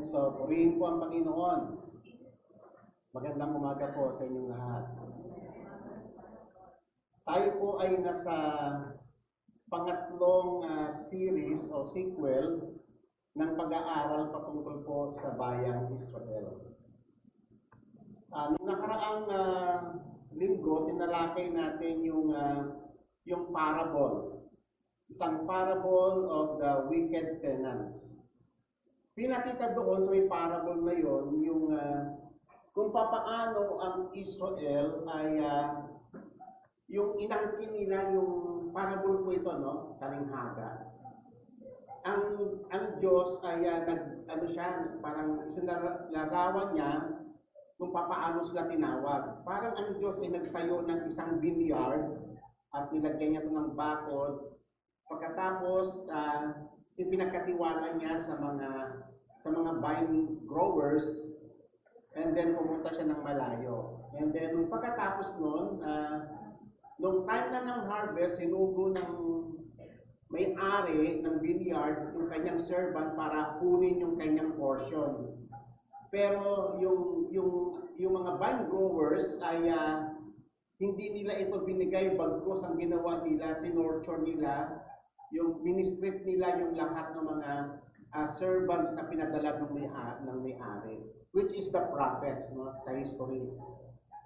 So, purihin po ang Panginoon. Magandang umaga po sa inyong lahat. Tayo po ay nasa pangatlong series o sequel ng pag-aaral patungkol po sa bayang Israel. Noong nakaraang linggo, tinalakay natin yung parable. Isang parable of the wicked tenants. Pinakita doon sa may parable na yon yung kung papaano ang Israel ay yung inangkin nila yung parable po ito, no? Talinghaga. Ang Diyos ay parang isinalarawan niya kung papaano sila tinawag. Parang ang Diyos ay nagtayo ng isang vineyard at nilagyan niya ito ng bakod. Pagkatapos, ipinagkatiwala niya sa mga vine growers, and then pumunta siya ng malayo. And then, nung pagkatapos nun, nung time na ng harvest, sinugo ng may-ari ng vineyard yung kanyang servant para kunin yung kanyang portion. Pero yung mga vine growers ay hindi nila ito binigay, bagkus ang ginawa nila, tinorture nila, yung ministrate nila yung lahat ng mga servants na pinadala ng may-ari, which is the prophets, no, sa history.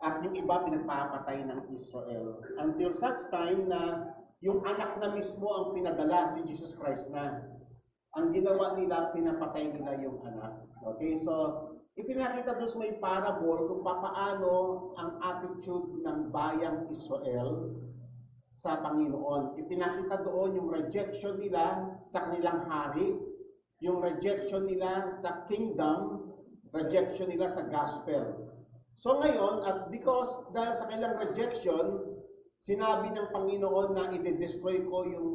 At yung iba pinagpapatay ng Israel. Until such time na yung anak na mismo ang pinadala, si Jesus Christ na. Ang ginawa nila, pinapatay nila yung anak. Okay, so ipinakita doon sa may parable kung papaano ang attitude ng bayang Israel sa Panginoon. Ipinakita doon yung rejection nila sa kanilang hari, yung rejection nila sa kingdom, rejection nila sa gospel. So ngayon, at because dahil sa kanilang rejection, sinabi ng Panginoon na i-destroy ko yung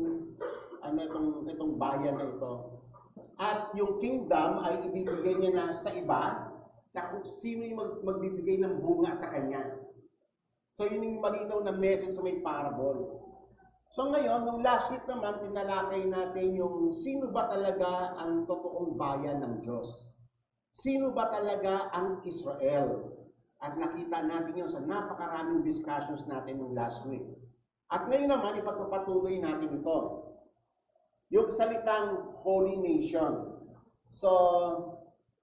itong bayan na ito. At yung kingdom ay ibibigay niya na sa iba, na kung sino yung magbibigay ng bunga sa kanya. So yun yung malinaw na message sa may parable. So ngayon, nung last week naman, tinalakay natin yung sino ba talaga ang totoong bayan ng Diyos. Sino ba talaga ang Israel? At nakita natin yun sa napakaraming discussions natin nung last week. At ngayon naman, ipagpapatuloy natin ito. Yung salitang Holy Nation. So,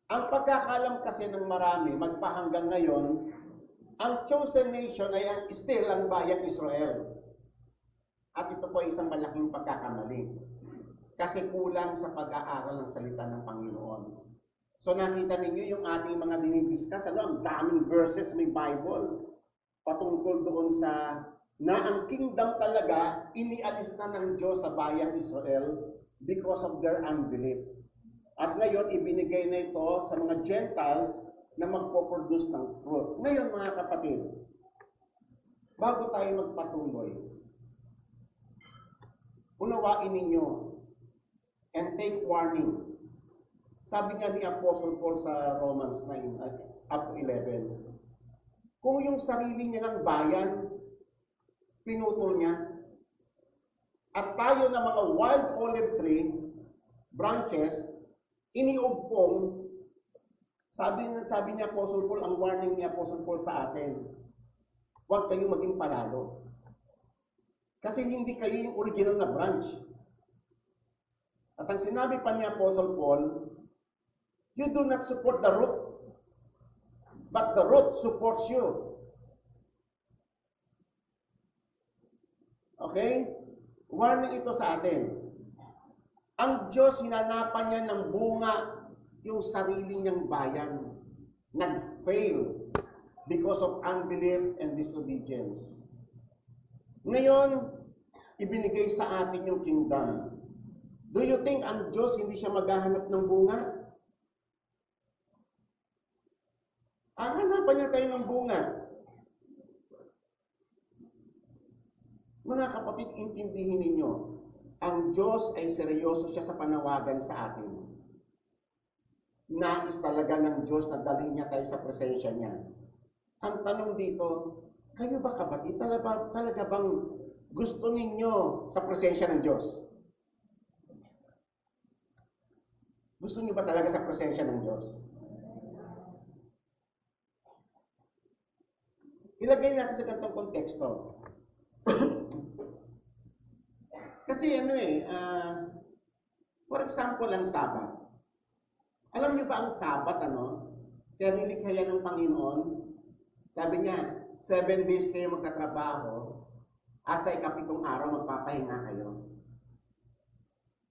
ang pagkakalam kasi ng marami, magpahanggang ngayon, ang chosen nation ay still ang bayang Israel. At ito po ay isang malaking pagkakamali. Kasi kulang sa pag-aaral ng salita ng Panginoon. So nakita ninyo yung ating mga dinidiscuss, ang daming verses may Bible patungkol doon sa na ang kingdom talaga inialis na ng Diyos sa bayang Israel because of their unbelief. At ngayon, ibinigay na ito sa mga Gentiles na magpo-produce ng fruit. Ngayon, mga kapatid, bago tayo magpatuloy, unawain ninyo and take warning. Sabi nga ni Apostle Paul sa Romans 9, up 11, kung yung sarili niya ng bayan, pinutol niya, at tayo na mga wild olive tree, branches, iniugpong, sabi ni Apostle Paul, ang warning ni Apostle Paul sa atin, huwag kayong maging palalo. Kasi hindi kayo yung original na branch. At ang sinabi pa ni Apostle Paul, you do not support the root, but the root supports you. Okay? Warning ito sa atin. Ang Diyos, hinanapan niya ng bunga yung sarili niyang bayan. Nag-fail because of unbelief and disobedience. Ngayon, ibinigay sa atin yung kingdom. Do you think ang Diyos hindi siya maghahanap ng bunga? Hanapan niya tayo ng bunga. Mga kapatid, intindihin ninyo, ang Diyos ay seryoso siya sa panawagan sa atin. Nais talaga ng Diyos na dalhin niya tayo sa presensya niya. Ang tanong dito, kayo ba kapatid, talaga bang gusto ninyo sa presensya ng Diyos? Gusto niyo ba talaga sa presensya ng Diyos? Ilagay natin sa ganitong konteksto. Kasi for example, ang Sabat. Alam niyo ba ang Sabat, kaya nilikha yan ng Panginoon? Sabi niya, 7 days kayo magtatrabaho, at sa ikapitong araw magpapahinga kayo.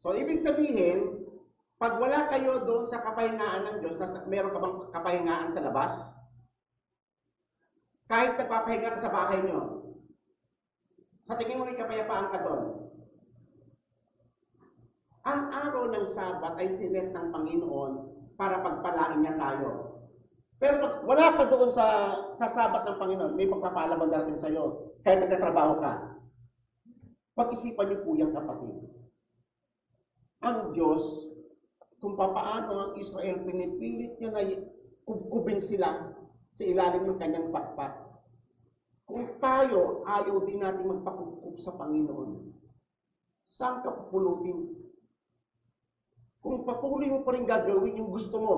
So, ibig sabihin, pag wala kayo doon sa kapahingaan ng Diyos, meron ka bang kapahingaan sa labas? Kahit nagpapahinga ka sa bahay nyo, sa tingin mo may kapayapaan ka doon. Ang araw ng Sabat ay sinet ng Panginoon para pagpalain niya tayo. Pero pag wala ka doon sa Sabat ng Panginoon, may pagpapala bang darating sa'yo, kahit nagtatrabaho ka. Pag-isipan niyo po yan, kapatid. Ang Diyos, kung papaano ang Israel, pinipilit niya na kubkubin sila sa ilalim ng kanyang pakpak. Kung tayo, ayaw din natin magpakubkub sa Panginoon, saan ka pupulutin? Kung patuloy mo pa rin gagawin yung gusto mo,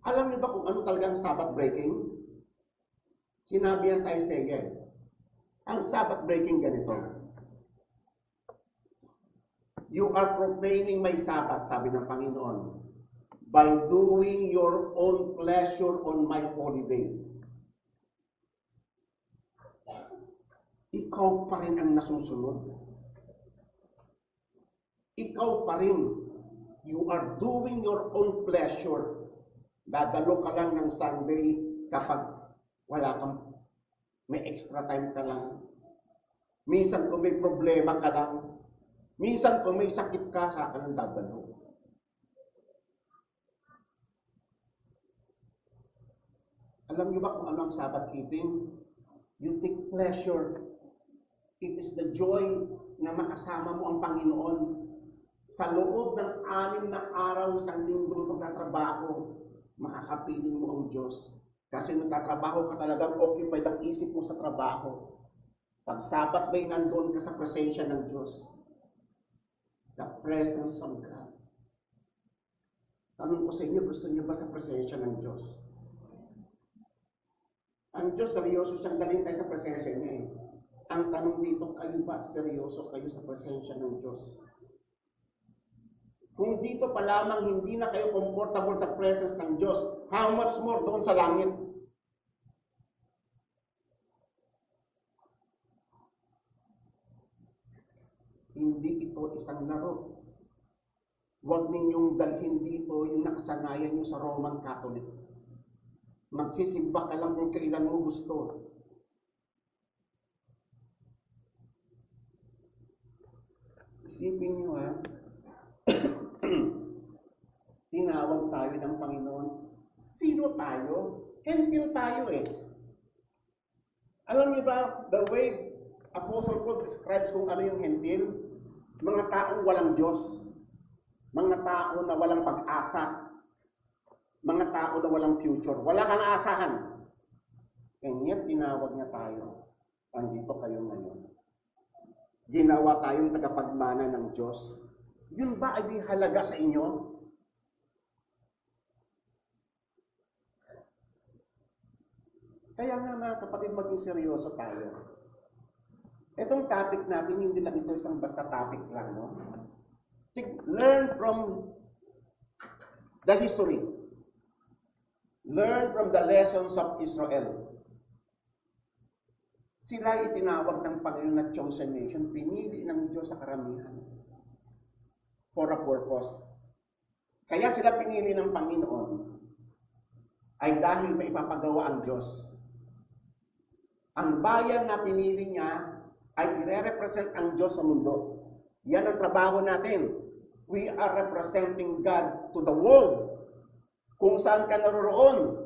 alam niyo ba kung ano talagang Sabbath breaking? Sinabi yan sa Isaiah. Ang Sabbath breaking ganito. You are profaning my Sabbath, sabi ng Panginoon, by doing your own pleasure on my holy day. Ikaw pa rin ang nasusunod. Ikaw pa rin. You are doing your own pleasure. Dadalo ka lang ng Sunday kapag wala kang, may extra time ka lang. Minsan kung may problema ka lang. Minsan kung may sakit ka, saka lang dadalo. Alam niyo ba kung ano ang Sabbath keeping? You take pleasure. It is the joy na makasama mo ang Panginoon sa loob ng 6 na araw, isang linggong pagtatrabaho. Makakapiling mo ang Diyos. Kasi nagtatrabaho ka talagang occupied ang isip mo sa trabaho. Pag Sabbath day, nandoon ka sa presensya ng Diyos. The presence of God. Tanong ko sa inyo, gusto niyo ba sa presensya ng Diyos? Ang Diyos, seryoso siyang dalhin tayo sa presensya niya eh. Ang tanong dito, kayo ba seryoso kayo sa presensya ng Diyos? Kung dito pa lamang hindi na kayo comfortable sa presence ng Diyos, how much more doon sa langit? Hindi ito isang laro. Huwag ninyong dalhin dito yung nakasanayan nyo sa Roman Catholic. Magsisimba ka lang kung kailan mo gusto. Isipin nyo tinawag tayo ng Panginoon. Sino tayo? Hentil tayo eh. Alam niyo ba, the way Apostle Paul describes kung ano yung hentil, mga taong walang Diyos, mga tao na walang pag-asa, mga tao na walang future, wala kang aasahan. And yet, tinawag niya tayo. Andito kayo ngayon. Ginawa tayong tagapagmana ng Diyos. Yun ba ay di halaga sa inyo? Kaya nga mga kapatid, maging seryoso tayo. Itong topic natin, hindi lang ito isang basta topic lang, no? Learn from the history. Learn from the lessons of Israel. Sila itinawag ng Panginoon na chosen nation, pinili ng Diyos sa karamihan for a purpose. Kaya sila pinili ng Panginoon ay dahil may ipapagawa ang Diyos. Ang bayan na pinili niya ay i-represent ang Diyos sa mundo. Yan ang trabaho natin. We are representing God to the world. Kung saan ka naroroon.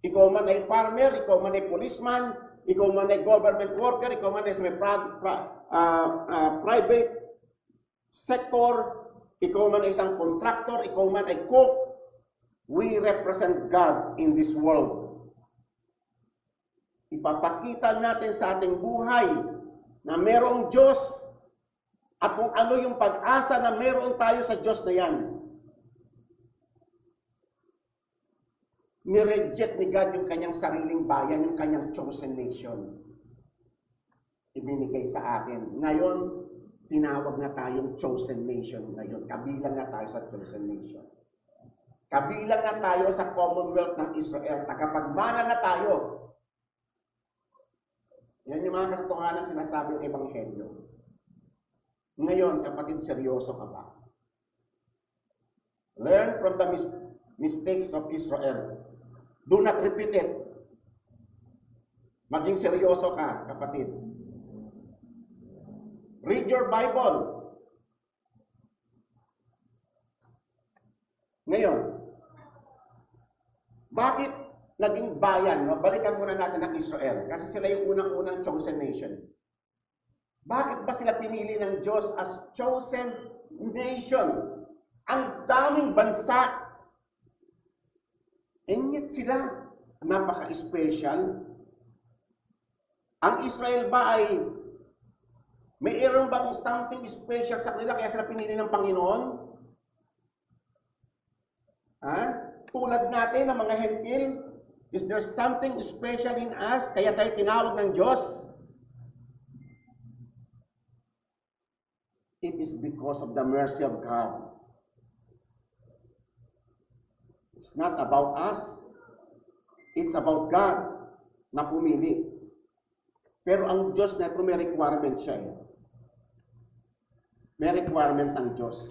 Ikaw man ay farmer, ikaw man ay policeman, ikaw man ay government worker, ikaw man ay sa private sector, ikaw man ay isang contractor, ikaw man ay cook, we represent God in this world. Ipapakita natin sa ating buhay na merong Diyos at kung ano yung pag-asa na meron tayo sa Diyos na yan. Nireject ni God yung kanyang sariling bayan, yung kanyang chosen nation. Ibinigay sa akin. Ngayon, tinawag na tayong chosen nation ngayon. Kabilang na tayo sa chosen nation. Kabilang na tayo sa Commonwealth ng Israel. Tagapagmana na tayo. Yan yung mga katotohanan sinasabi ng Ebanghelyo. Ngayon, kapatid, seryoso ka ba? Learn from the mistakes of Israel. Do not repeat it. Maging seryoso ka, kapatid. Read your Bible. Ngayon, bakit naging bayan? No? Balikan muna natin ang Israel. Kasi sila yung unang-unang chosen nation. Bakit ba sila pinili ng Diyos as chosen nation? Ang daming bansa. And yet sila, napaka-special. Ang Israel ba ay mayroon bang something special sa kanila kaya sila pinili ng Panginoon? Tulad natin ng mga hentil, is there something special in us kaya tayo tinawag ng Diyos? It is because of the mercy of God. It's not about us. It's about God na pumili. Pero ang Diyos na ito may requirement siya eh. May requirement ang Diyos.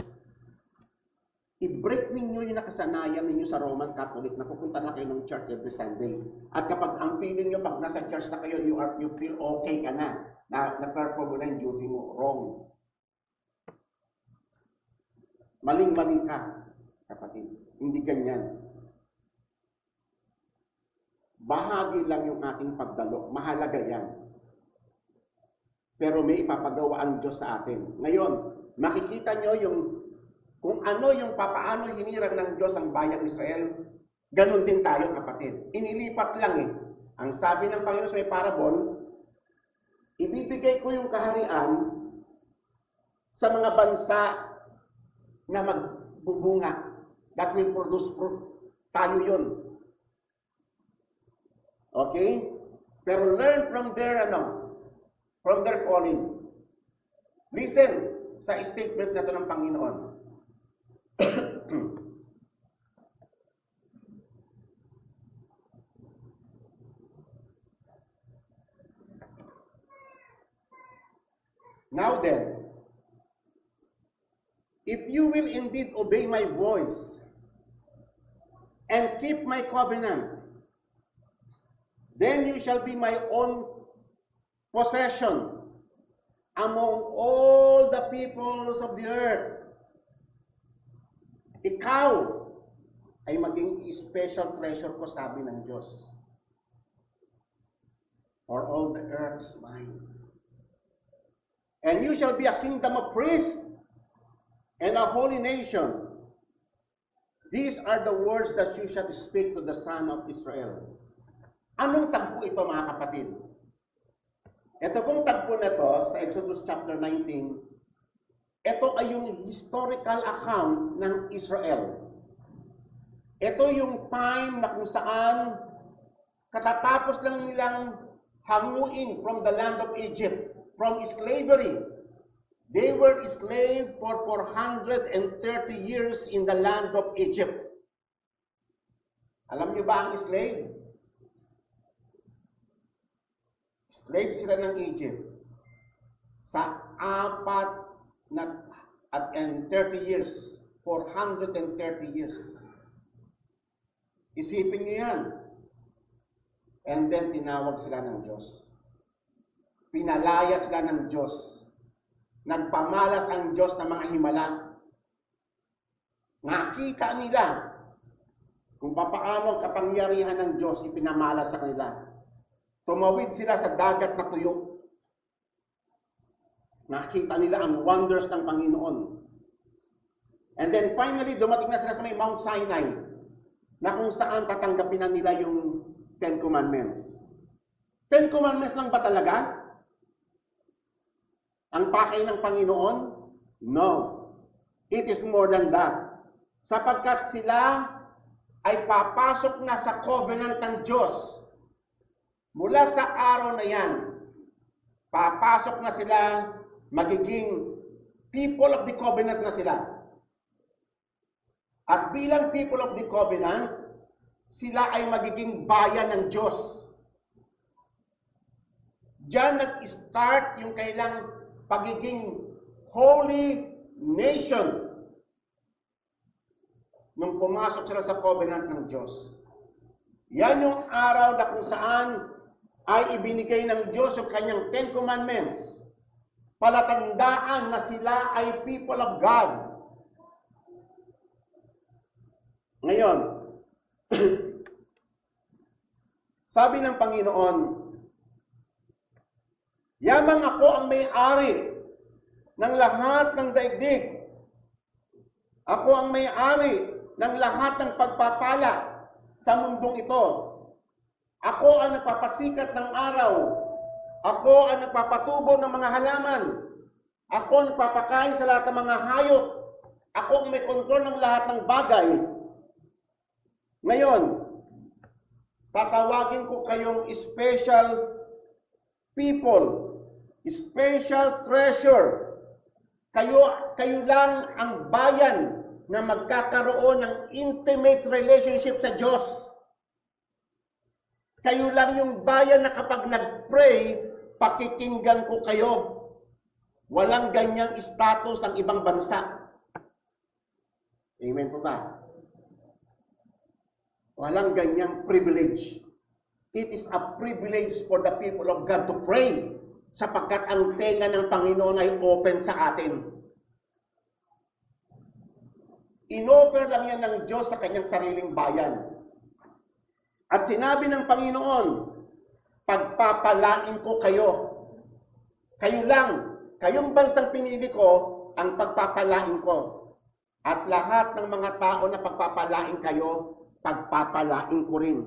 I-break ninyo yung nakasanayan ninyo sa Roman Catholic na pupunta na kayo ng church every Sunday. At kapag ang feeling nyo, pag nasa church na kayo, you feel okay ka na perform mo na yung duty mo. Wrong. Maling-mali ka, kapatid. Hindi ganyan. Bahagi lang yung ating pagdalo. Mahalaga yan. Pero may ipapagawa ang Diyos sa atin. Ngayon, makikita nyo yung kung ano yung papaano hinirang ng Diyos ang bayang Israel, ganun din tayo, kapatid. Inilipat lang eh. Ang sabi ng Panginoon sa may parable, ibibigay ko yung kaharian sa mga bansa na magbubunga. That will produce fruit. Tayo yun. Okay? Pero learn from their calling. Listen sa statement na ito ng Panginoon. Now then, if you will indeed obey my voice and keep my covenant, then you shall be my own possession among all the peoples of the earth. Ikaw ay maging special treasure ko, sabi ng Diyos. For all the earth is mine. And you shall be a kingdom of priests and a holy nation. These are the words that you shall speak to the son of Israel. Anong tagpo ito, mga kapatid? Ito pong tagpo na ito sa Exodus chapter 19, ito ay yung historical account ng Israel. Ito yung time na kung saan katatapos lang nilang hanguin from the land of Egypt, from slavery. They were enslaved for 430 years in the land of Egypt. Alam niyo ba ang slave? Slave sila ng Egypt sa 30 years, 430 years. Isipin niyo yan. And then tinawag sila ng Diyos. Pinalaya sila ng Diyos. Nagpamalas ang Diyos ng mga himala. Nakita nila kung paano ang kapangyarihan ng Diyos ipinamalas sa kanila. Tumawid sila sa dagat na tuyo. Nakita nila ang wonders ng Panginoon. And then finally, dumating na sila sa may Mount Sinai, na kung saan tatanggapin na nila yung 10 Commandments. 10 Commandments lang ba talaga ang pakay ng Panginoon? No. It is more than that. Sapagkat sila ay papasok na sa covenant ng Diyos. Mula sa araw na yan, papasok na sila, magiging people of the covenant na sila. At bilang people of the covenant, sila ay magiging bayan ng Diyos. Diyan nag-start yung kailang pagiging holy nation nung pumasok sila sa covenant ng Diyos. Yan yung araw na kung saan ay ibinigay ng Diyos yung kanyang Ten Commandments. Palatandaan na sila ay people of God. Ngayon, sabi ng Panginoon, yamang ako ang may-ari ng lahat ng daigdig. Ako ang may-ari ng lahat ng pagpapala sa mundong ito. Ako ang nagpapasikat ng araw. Ako ang nagpapatubo ng mga halaman. Ako ang nagpapakain sa lahat ng mga hayop. Ako ang may kontrol ng lahat ng bagay. Ngayon, tatawagin ko kayong special people, special treasure. Kayo lang ang bayan na magkakaroon ng intimate relationship sa Diyos. Kayo lang yung bayan na kapag nag-pray, pakikinggan ko kayo. Walang ganyang status ang ibang bansa. Amen po ba? Walang ganyang privilege. It is a privilege for the people of God to pray sapagkat ang tenga ng Panginoon ay open sa atin. Inoffer lang yan ng Diyos sa kanyang sariling bayan. At sinabi ng Panginoon, pagpapalain ko kayo. Kayo lang, kayong bansang pinili ko, ang pagpapalain ko. At lahat ng mga tao na pagpapalain kayo, pagpapalain ko rin.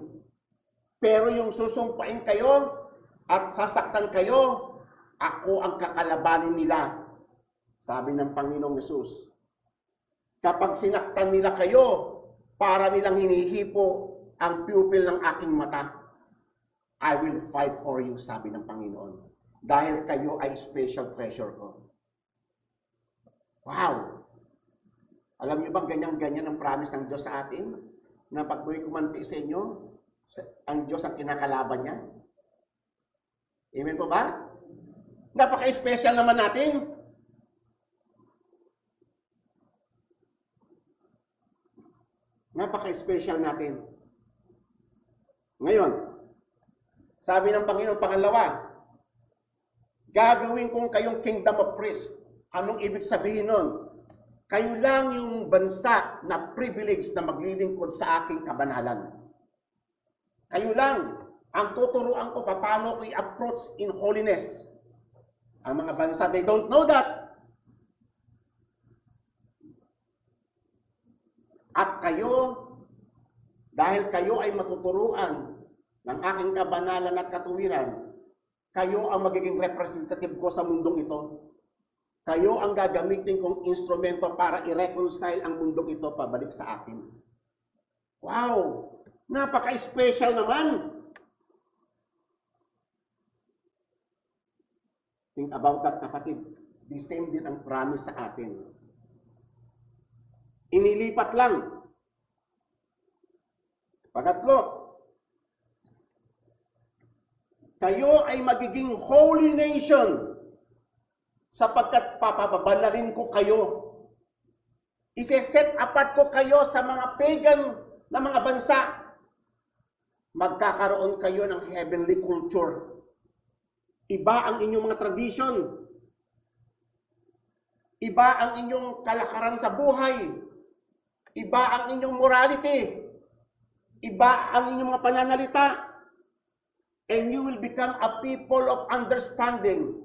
Pero yung susumpain kayo at sasaktan kayo, ako ang kakalabanin nila. Sabi ng Panginoong Yesus. Kapag sinaktan nila kayo, para nilang hinihipo ang pupil ng aking mata, I will fight for you, sabi ng Panginoon. Dahil kayo ay special treasure ko. Wow! Alam niyo ba, ganyan-ganyan ang promise ng Diyos sa atin? Na pag may kumanti sa inyo, ang Diyos ang kinakalaban niya. Amen po ba? Napaka-special naman natin. Napaka-special natin. Ngayon, sabi ng Panginoon, pangalawa, gagawin kong kayong kingdom of priests. Anong ibig sabihin nun? Kayo lang yung bansa na privilege na maglilingkod sa aking kabanalan. Kayo lang ang tuturuan ko paano ko i-approach in holiness. Ang mga bansa, they don't know that. At kayo, dahil kayo ay matuturuan ng aking kabanalan at katuwiran, kayo ang magiging representative ko sa mundong ito. Kayo ang gagamitin kong instrumento para i-reconcile ang mundong ito pabalik sa akin. Wow! Napaka-special naman! Think about that, kapatid. The same din ang promise sa atin. Inilipat lang. Pangatlo, kayo ay magiging holy nation sapagkat papabanalin ko kayo. Ise-set apart ko kayo sa mga pagan na mga bansa. Magkakaroon kayo ng heavenly culture. Iba ang inyong mga tradition. Iba ang inyong kalakaran sa buhay. Iba ang inyong morality. Iba ang inyong mga pananalita. And you will become a people of understanding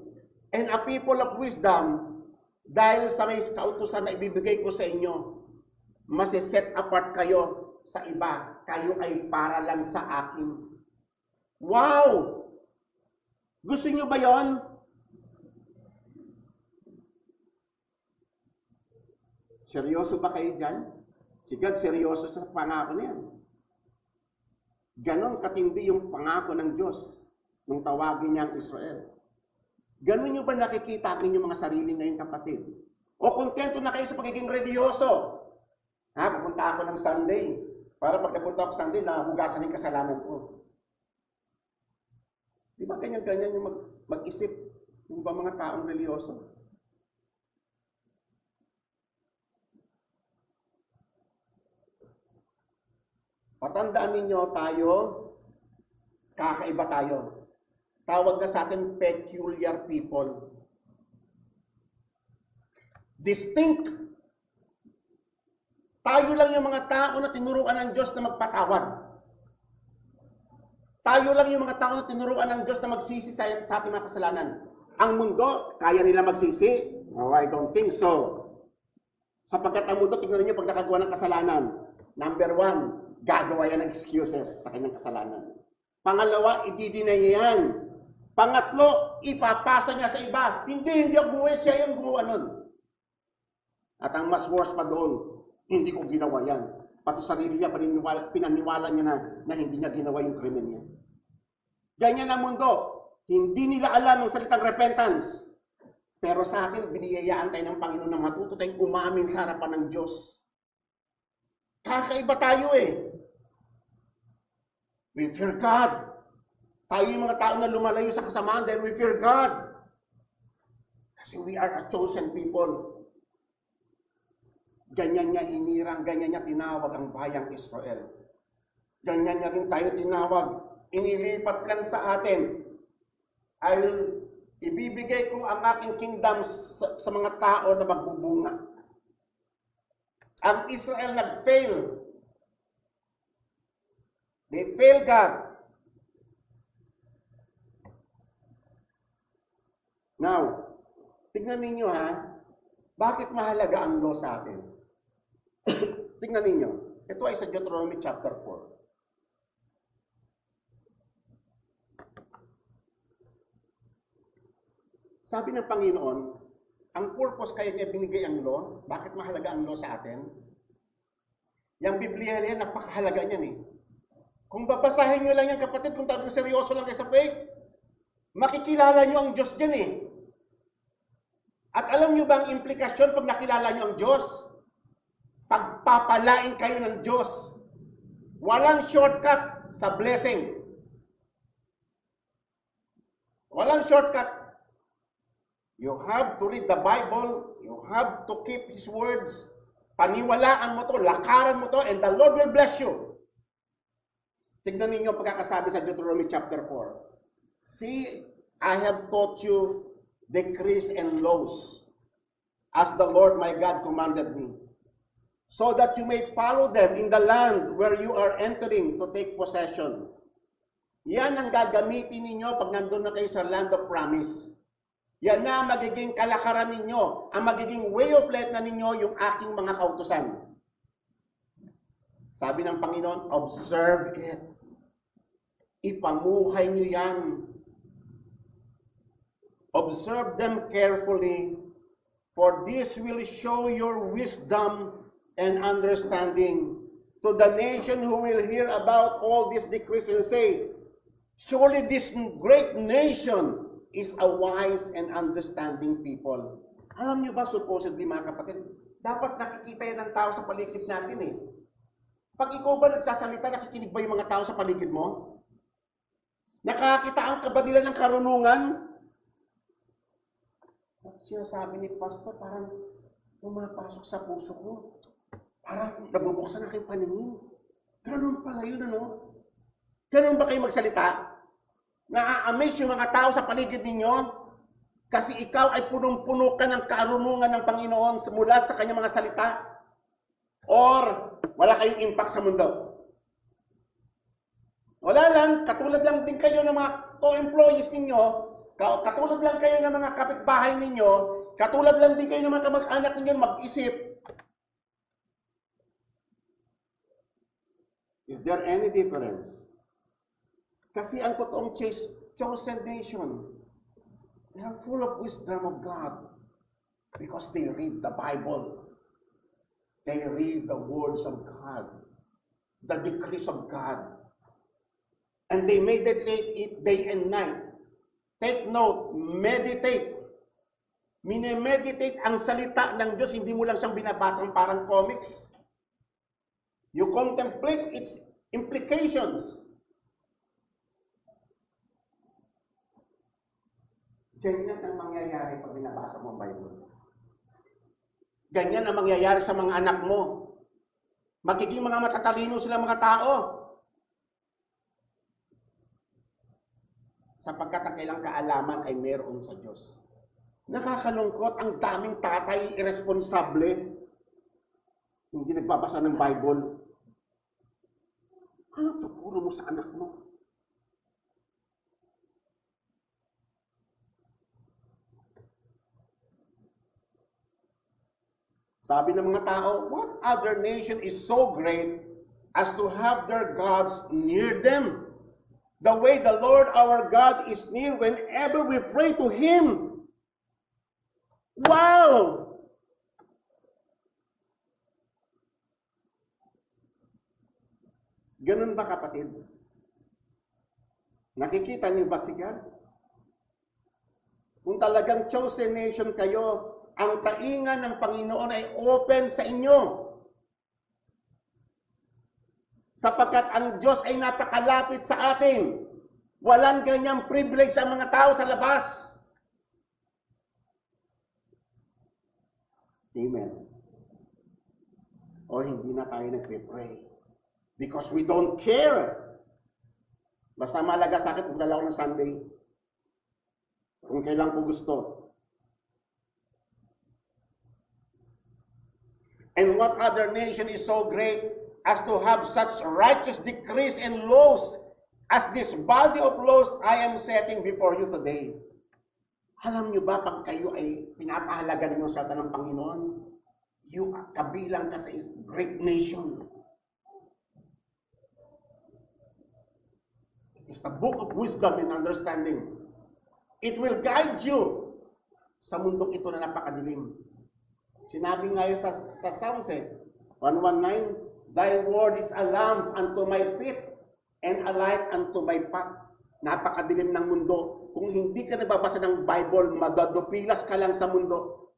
and a people of wisdom dahil sa may kautusan na ibibigay ko sa inyo. Masiset apart kayo sa iba. Kayo ay para lang sa akin. Wow! Gusto niyo ba yon? Seryoso ba kayo dyan? Si God seryoso sa pangako niyan. Ganon katindi yung pangako ng Diyos nung tawagin niya ang Israel. Ganon nyo ba nakikita ang inyong mga sarili ngayon, kapatid? O kontento na kayo sa pagiging religyoso? Ha, pupunta ako ng Sunday. Para pag napunta ako Sunday, nahugasan yung kasalanan ko. Di ba ganyan-ganyan yung mag-isip yung ba mga taong religyoso? Patandaan ninyo tayo, kakaiba tayo. Tawag na sa atin peculiar people. Distinct. Tayo lang yung mga tao na tinuruan ng Diyos na magpatawad. Tayo lang yung mga tao na tinuruan ng Diyos na magsisi sa ating mga kasalanan. Ang mundo, kaya nila magsisi? No, I don't think so. Sapagkat ang mundo, tingnan niyo pag nakagawa ng kasalanan. Number 1, gagawa yan ng excuses sa kanyang kasalanan. Pangalawa, ididinay niya yan. Pangatlo, ipapasa niya sa iba. Hindi ako gumawa, siya yung gumawa nun. At ang mas worse pa doon, hindi ko ginawa yan. Pati sarili niya, pinaniwala niya na hindi niya ginawa yung krimen niya. Ganyan ang mundo. Hindi nila alam ang salitang repentance. Pero sa atin, biniyayaan tayo ng Panginoon na matuto tayong umamin sa harapan ng Diyos. Kakaiba tayo eh. We fear God. Tayo yung mga tao na lumalayo sa kasamaan dahil we fear God. Kasi we are a chosen people. Ganyan niya hinirang, ganyan niya tinawag ang bayang Israel. Ganyan niya rin tayo tinawag. Inilipat lang sa atin. Ibibigay ko ang aking kingdom sa mga tao na magbubunga. Ang Israel nag-fail. They failed God. Now, tignan ninyo ha, bakit mahalaga ang law sa atin? Tignan ninyo, ito ay sa Deuteronomy chapter 4. Sabi ng Panginoon, ang purpose kaya niya binigay ang law, bakit mahalaga ang law sa atin? Yung Biblia niya, napakahalaga niyan eh. Kung babasahin nyo lang yan, kapatid, kung talagang seryoso lang kayo sa faith, makikilala nyo ang Diyos dyan eh. At alam nyo ba ang implikasyon pag nakilala nyo ang Diyos? Pagpapalain kayo ng Diyos. Walang shortcut sa blessing. Walang shortcut. You have to read the Bible. You have to keep His words. Paniwalaan mo to, lakaran mo to, and the Lord will bless you. Tignan ninyo ang pagkakasabi sa Deuteronomy chapter 4. See, I have taught you decrees and laws, as the Lord my God commanded me, so that you may follow them in the land where you are entering to take possession. Yan ang gagamitin ninyo pag nandun na kayo sa land of promise. Yan na magiging kalakaran ninyo, ang magiging way of life na ninyo yung aking mga kautusan. Sabi ng Panginoon, observe it. Ipamuhay nyo yan. Observe them carefully, for this will show your wisdom and understanding to the nation who will hear about all these decrees and say, surely this great nation is a wise and understanding people. Alam nyo ba, supposedly mga kapatid, dapat nakikita yan ng tao sa paligid natin eh. Pag ikaw ba nagsasalita, nakikinig ba yung mga tao sa paligid mo? Nakakita ka ba nila ng karunungan? Sinasabi ni Pastor, parang pumapasok sa puso ko. Parang nabubuksan aking paningin. Ganun pala yun, ano? Ganun ba kayo magsalita? Na-amaze yung mga tao sa paligid ninyo? Kasi ikaw ay punong-puno ka ng karunungan ng Panginoon mula sa kanyang mga salita? Or wala kayong impact sa mundo? Wala lang, katulad lang din kayo ng mga co-employees ninyo, katulad lang kayo ng mga kapitbahay ninyo, katulad lang din kayo ng mga kamag-anak ninyo mag-isip. Is there any difference? Kasi ang totoong chosen nation, they are full of wisdom of God because they read the Bible. They read the words of God, the decrees of God. And they meditate it day and night. Take note, meditate. Minemeditate ang salita ng Diyos, hindi mo lang siyang binabasang parang comics. You contemplate its implications. Ganyan ang mangyayari pag binabasa mo ang Bible. Ganyan ang mangyayari sa mga anak mo. Magiging mga matatalino sila mga tao. Sapagkat ang kailang kaalaman ay meron sa Diyos. Nakakalungkot, ang daming tatay irresponsable. Hindi nagbabasa ng Bible. Ano tuturo mo sa anak mo? Sabi ng mga tao, what other nation is so great as to have their gods near them? The way the Lord our God is near whenever we pray to Him. Wow! Ganun ba, kapatid? Nakikita niyo ba si God? Kung talagang chosen nation kayo, ang taingan ng Panginoon ay open sa inyo. Sapagkat ang Diyos ay napakalapit sa atin. Walang ganyang privilege sa mga tao sa labas. Amen. O hindi na tayo nagpe-pray. Because we don't care. Basta malaga sa akin kung dalaw ng Sunday. Kung kailan ko gusto. And what other nation is so great as to have such righteous decrees and laws as this body of laws I am setting before you today? Alam nyo ba, pag kayo ay pinapahalaga ninyo sa ng Panginoon, kabilang ka sa great nation. It is the book of wisdom and understanding. It will guide you sa mundong ito na napakadilim. Sinabi nga yun sa Psalms 119, Thy word is a lamp unto my feet and a light unto my path. Napakadilim ng mundo. Kung hindi ka nababasa ng Bible, madadupilas ka lang sa mundo.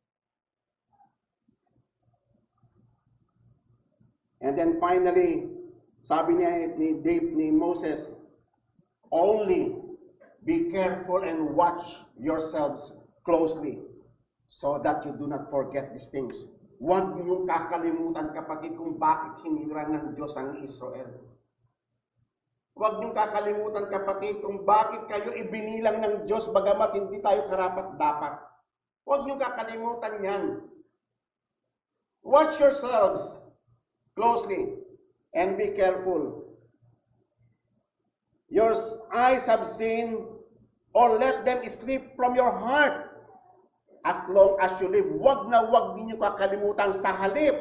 And then finally, sabi ni Moses, only be careful and watch yourselves closely so that you do not forget these things. Huwag niyo kakalimutan, kapatid, kung bakit hinira ng Diyos ang Israel. Huwag niyong kakalimutan, kapatid, kung bakit kayo ibinilang ng Diyos bagamat hindi tayo karapat-dapat. Huwag niyong kakalimutan yan. Watch yourselves closely and be careful. Your eyes have seen, or let them sleep from your heart. As long as you live, huwag na huwag din niyo kakalimutan sa halip.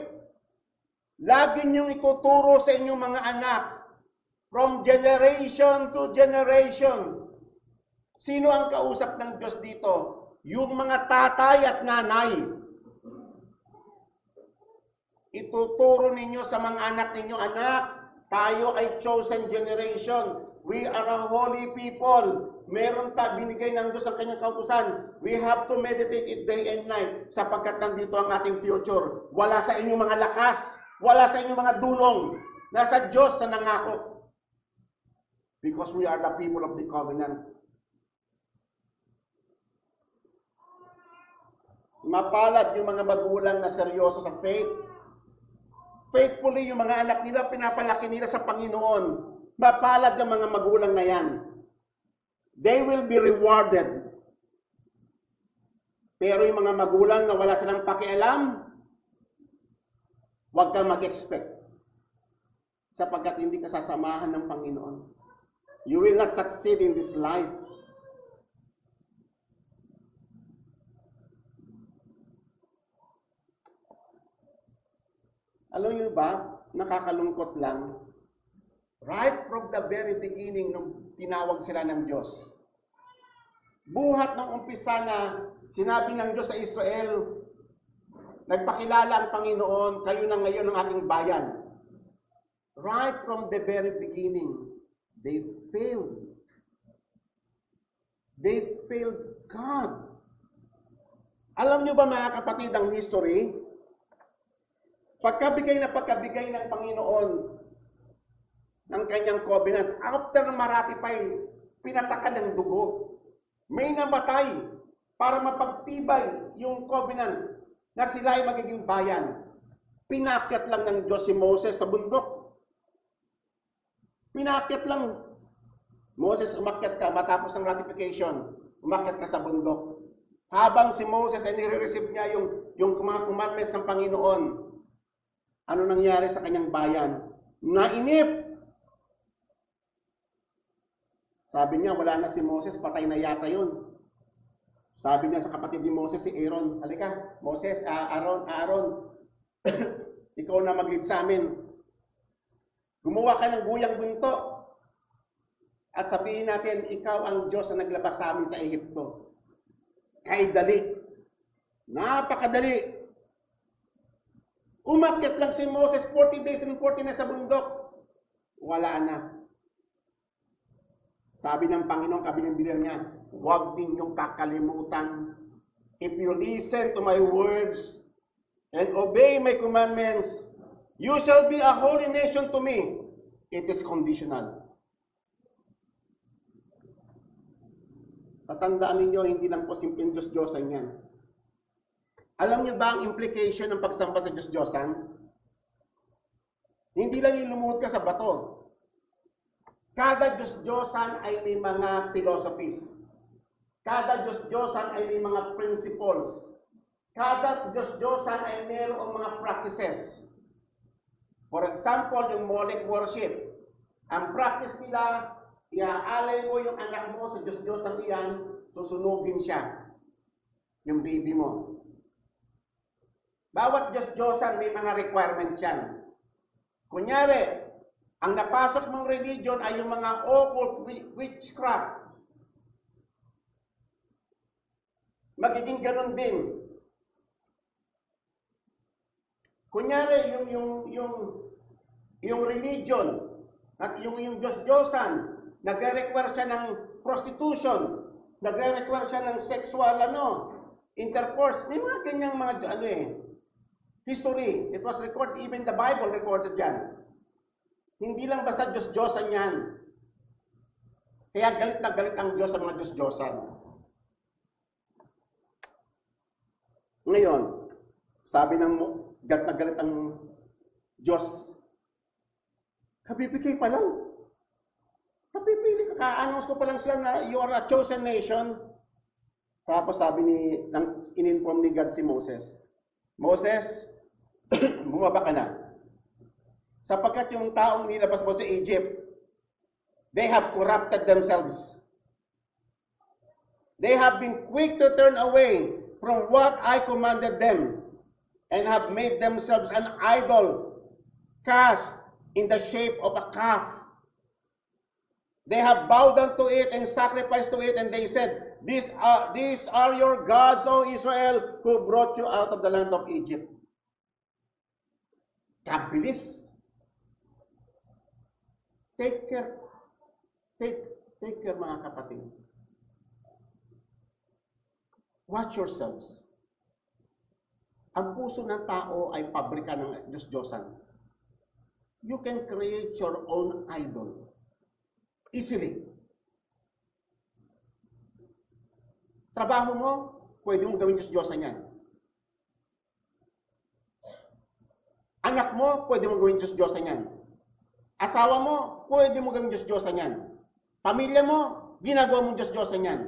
Lagi niyong ituturo sa inyong mga anak, from generation to generation. Sino ang kausap ng Diyos dito? Yung mga tatay at nanay. Ituturo ninyo sa mga anak ninyo, anak, tayo ay chosen generation. We are a holy people. Meron binigay ng Diyos ang kanyang kautusan. We have to meditate it day and night sapagkat nandito ang ating future. Wala sa inyong mga lakas. Wala sa inyong mga dulong. Nasa Diyos na nangako. Because we are the people of the covenant. Mapalad yung mga magulang na seryoso sa faith. Faithfully yung mga anak nila, pinapalaki nila sa Panginoon. Mapalad yung mga magulang na yan. They will be rewarded. Pero yung mga magulang na wala silang pakialam, huwag kang mag-expect. Sapagkat hindi ka sasamahan ng Panginoon. You will not succeed in this life. Alam niyo ba, nakakalungkot lang, right from the very beginning nung tinawag sila ng Diyos, buhat ng umpisa na sinabi ng Diyos sa Israel, nagpakilala ang Panginoon, kayo na ngayon ang aking bayan. Right from the very beginning, They failed. They failed God. Alam nyo ba mga kapatid ang history? Pagkabigay ng Panginoon ng kanyang covenant, after na maratify, pinatakan ng dugo. May namatay para mapagtibay yung covenant na sila ay magiging bayan. Pinakyat lang ng Diyos si Moses sa bundok. Pinakyat lang. Moses, umakyat ka matapos ng ratification. Umakyat ka sa bundok. Habang si Moses ay nire-receive niya yung mga commandments ng Panginoon, ano nangyari sa kanyang bayan? Nainip. Sabi niya, wala na si Moses, patay na yata yun. Sabi niya sa kapatid ni Moses, si Aaron, halika, Moses, Aaron, ikaw na mag-lead sa amin. Gumawa ka ng guyang bunto. At sabihin natin, ikaw ang Diyos na naglabas sa amin sa Ehipto. Kay dali. Napakadali. Umakyat lang si Moses 40 days and 40 na sa bundok. Wala na. Sabi ng Panginoon, kabilin-bilin niya, huwag din yung kakalimutan. If you listen to my words and obey my commandments, you shall be a holy nation to me. It is conditional. Tatandaan ninyo, hindi lang po simpleng Diyos-Diyosan yan. Alam niyo ba ang implication ng pagsamba sa Diyos-Diyosan? Hindi lang yung lumuhod ka sa bato. Kada Diyos-Diyosan ay may mga philosophies. Kada Diyos-Diyosan ay may mga principles. Kada Diyos-Diyosan ay mayroong mga practices. For example, yung Molech worship. Ang practice nila, iaalay mo yung anak mo sa Diyos-Diyosan iyan, susunugin siya. Yung baby mo. Bawat Diyos-Diyosan may mga requirements yan. Kunyari, ang napasok mong religion ay yung mga occult witchcraft. Magiging ganun din. Kunyari, yung religion at yung Diyos-Diyosan, nagre-require siya ng prostitution, nagre-require siya ng sexual intercourse. May mga ganyang mga history. It was recorded, even the Bible recorded yan. Hindi lang basta Diyos-Diyosan yan. Kaya galit na galit ang Diyos sa mga Diyos-Diyosan. Ngayon, sabi ng galit na galit ang Diyos, kabibigay pa lang. Kapipili ka, ka-announce ko pa lang sila na you are a chosen nation. Tapos sabi in-inform ni God si Moses, Moses, bumaba ka na. Sapagkat yung taong nilabas mo sa Egypt, they have corrupted themselves. They have been quick to turn away from what I commanded them and have made themselves an idol cast in the shape of a calf. They have bowed down to it and sacrificed to it, and they said, These are your gods, O Israel, who brought you out of the land of Egypt. Kabilis. Take care. Take care mga kapatid. Watch yourselves. Ang puso ng tao ay pabrika ng Diyos-Diyosan. You can create your own idol easily. Trabaho mo, pwede mong gawin Diyos-Diyosan yan. Anak mo, pwede mong gawin Diyos-Diyosan yan. Asawa mo, pwede mo gawin Diyos-Diyosan yan. Pamilya mo, ginagawa mong Diyos-Diyosan yan.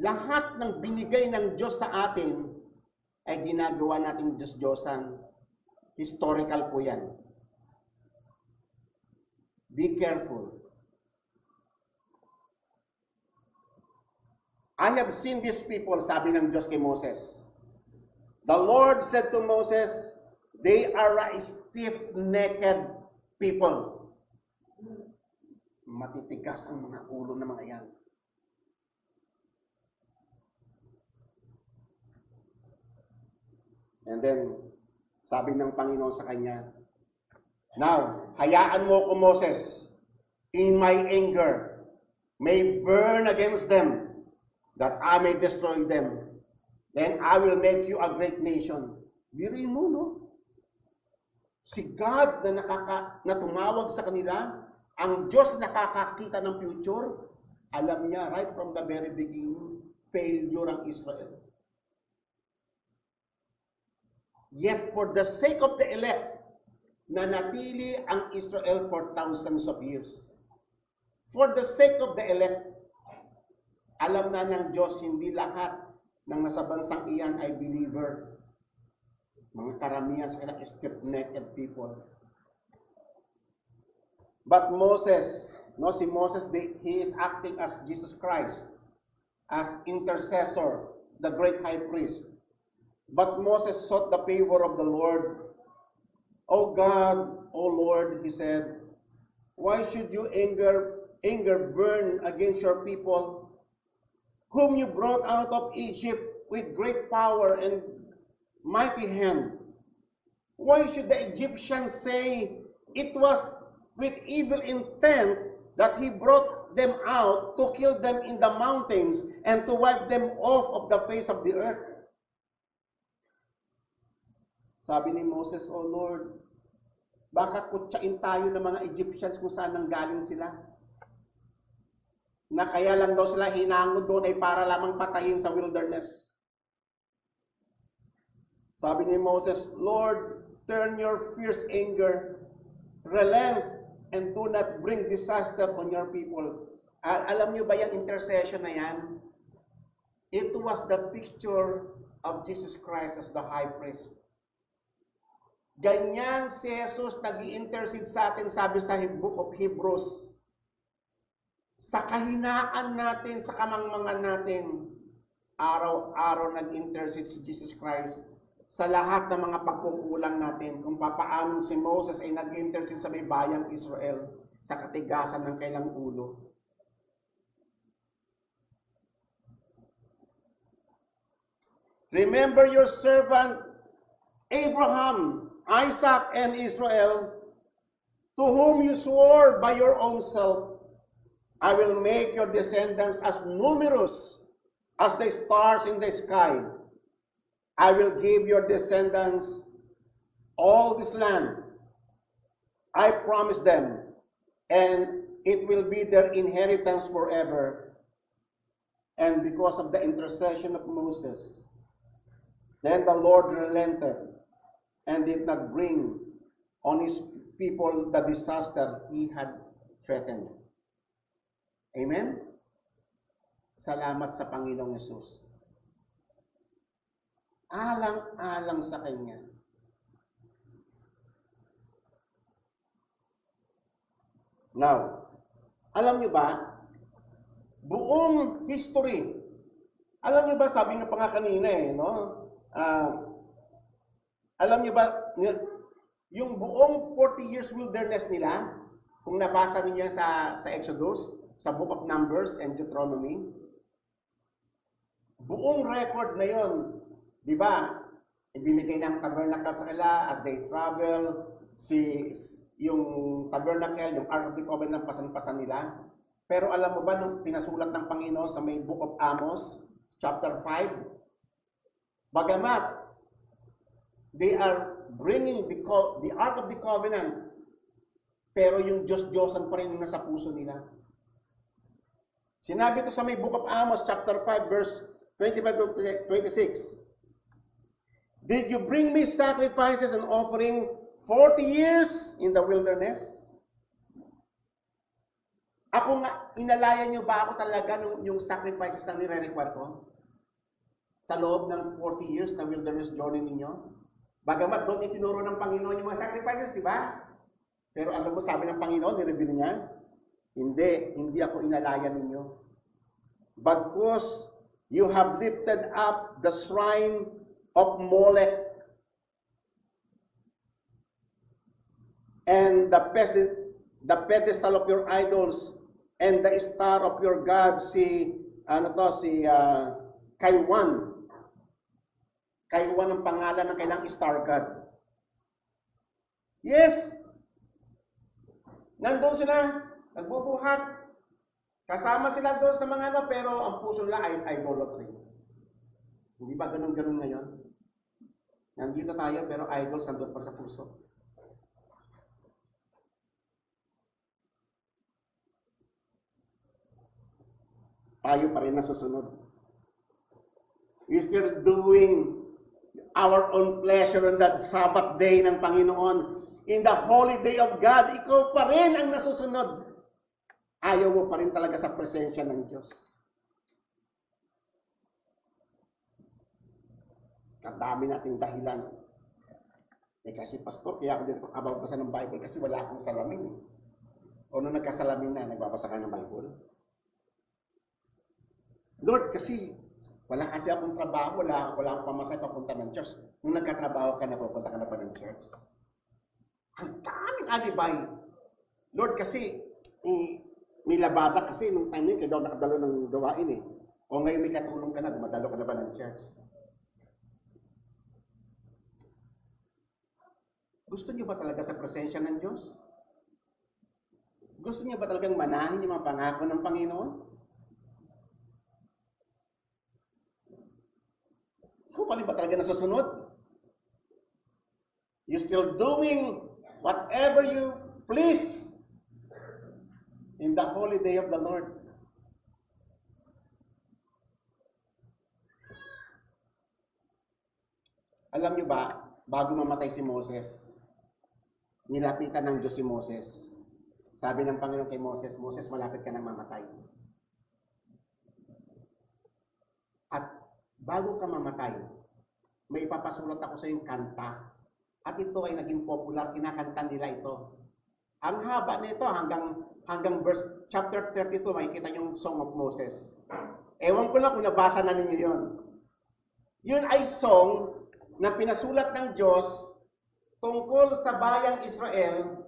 Lahat ng binigay ng Diyos sa atin ay ginagawa natin Diyos-Diyosan. Historical po yan. Be careful. I have seen these people, sabi ng Diyos kay Moses. The Lord said to Moses, they are a stiff-necked people. Matitigas ang mga ulo ng mga yan. And then, sabi ng Panginoon sa kanya, Now, hayaan mo ko, Moses. in my anger may burn against them, that I may destroy them. Then I will make you a great nation. Biruin mo, no? Si God na tumawag sa kanila, ang Diyos na nakakakita ng future, alam niya right from the very beginning, failure ang Israel. Yet for the sake of the elect, nanatili ang Israel for thousands of years. For the sake of the elect, alam na ng Diyos hindi lahat ng nasa bansang iyan ay believer. Mga karamihan sa kanila stiff-necked people. But Moses, si Moses, he is acting as Jesus Christ, as intercessor, the great high priest. But Moses sought the favor of the Lord. O God, O Lord, he said, why should you anger burn against your people, whom you brought out of Egypt with great power and mighty hand? Why should the Egyptians say it was with evil intent that he brought them out to kill them in the mountains and to wipe them off of the face of the earth? Sabi ni Moses, O Lord, baka kutsain tayo ng mga Egyptians kung saan nanggaling sila. Na kaya lang daw sila hinangod doon ay para lamang patayin sa wilderness. Sabi ni Moses, Lord, turn your fierce anger, relent, and do not bring disaster on your people. Alam niyo ba yung intercession na yan? It was the picture of Jesus Christ as the high priest. Ganyan si Jesus nag-i-intercede sa atin, sabi sa book of Hebrews. Sa kahinaan natin, sa kamangmangan natin, araw-araw nag-intercede si Jesus Christ sa lahat ng mga pagkukulang natin. Kung papaano si Moses ay nag-intercede sa may bayang Israel sa katigasan ng kailang ulo. Remember your servant Abraham, Isaac, and Israel, to whom you swore by your own self, I will make your descendants as numerous as the stars in the sky. I will give your descendants all this land. I promise them, and it will be their inheritance forever. And because of the intercession of Moses, then the Lord relented and did not bring on his people the disaster he had threatened. Amen? Salamat sa Panginoong Yesus. Alang-alang sa Kanya. Now, alam niyo ba, buong history, alam niyo ba, sabi nga pa nga kanina no? Alam niyo ba, yung buong 40 years wilderness nila, kung nabasa niyo sa Exodus, sa Book of Numbers and Deuteronomy, buong record na yon, di ba? Ibinigay ng tabernacle sa kanila as they travel, yung tabernacle, yung Ark of the Covenant, pasan-pasan nila. Pero alam mo ba, nung pinasulat ng Panginoon sa may Book of Amos, chapter 5, bagamat they are bringing the Ark of the Covenant, pero yung Diyos-Diyosan pa rin nasa puso nila. Sinabi ito sa may Book of Amos, chapter 5, verse 25-26. Did you bring me sacrifices and offering 40 years in the wilderness? Ako nga, inalayan niyo ba ako talaga yung sacrifices na nire-require ko? Sa loob ng 40 years na wilderness journey ninyo? Bagamat doon itinuro ng Panginoon yung mga sacrifices, di ba? Pero alam mo, sabi ng Panginoon, nireveal niya, hindi ako inalayan ninyo. Because you have lifted up the shrine of Molech and the pedestal of your idols and the star of your God, Kaiwan. Kaiwan ang pangalan ng kailang star god. Yes! Nandun sila. Nagbubuhat. Kasama sila doon sa mga ano, pero ang puso nila ay idolatry. Hindi ba ganun-ganun ngayon? Nandito tayo, pero idols nandun pa sa puso. Tayo pa rin nasusunod. We're still doing our own pleasure on that Sabbath day ng Panginoon. In the holy day of God, ikaw pa rin ang nasusunod. Ayaw mo pa rin talaga sa presensya ng Diyos. Kadami nating dahilan. Kasi pastor, kaya ako din nakababasa ng Bible kasi wala akong salamin. O nung nagkasalamin na, nagbabasa ka ng Bible. Lord, kasi wala kasi akong trabaho, wala akong pamasay papunta ng church. Nung nagkatrabaho ka na, pupunta ka na pa ng church. Ang daming alibay. Lord, kasi may labada kasi nung time yun, kaya daw nakadalo ng gawain eh. O ngayon may katulong ka na, dumadalo ka na ba ng church? Gusto niyo ba talaga sa presensya ng Diyos? Gusto niyo ba talagang manahin yung mga pangako ng Panginoon? Ikaw pa rin ba talaga nasusunod? You still doing whatever you please in the holy day of the Lord. Alam niyo ba, bago mamatay si Moses, nilapitan ng Diyos si Moses. Sabi ng Panginoon kay Moses, Moses, malapit ka nang mamatay. At bago ka mamatay, may ipapasulat ako sa iyong kanta. At ito ay naging popular, kinakanta nila ito. Ang haba nito hanggang verse chapter 32, makikita yung Song of Moses. Ewan ko na kung nabasa na ninyo yun. Yun ay song na pinasulat ng Diyos tungkol sa bayang Israel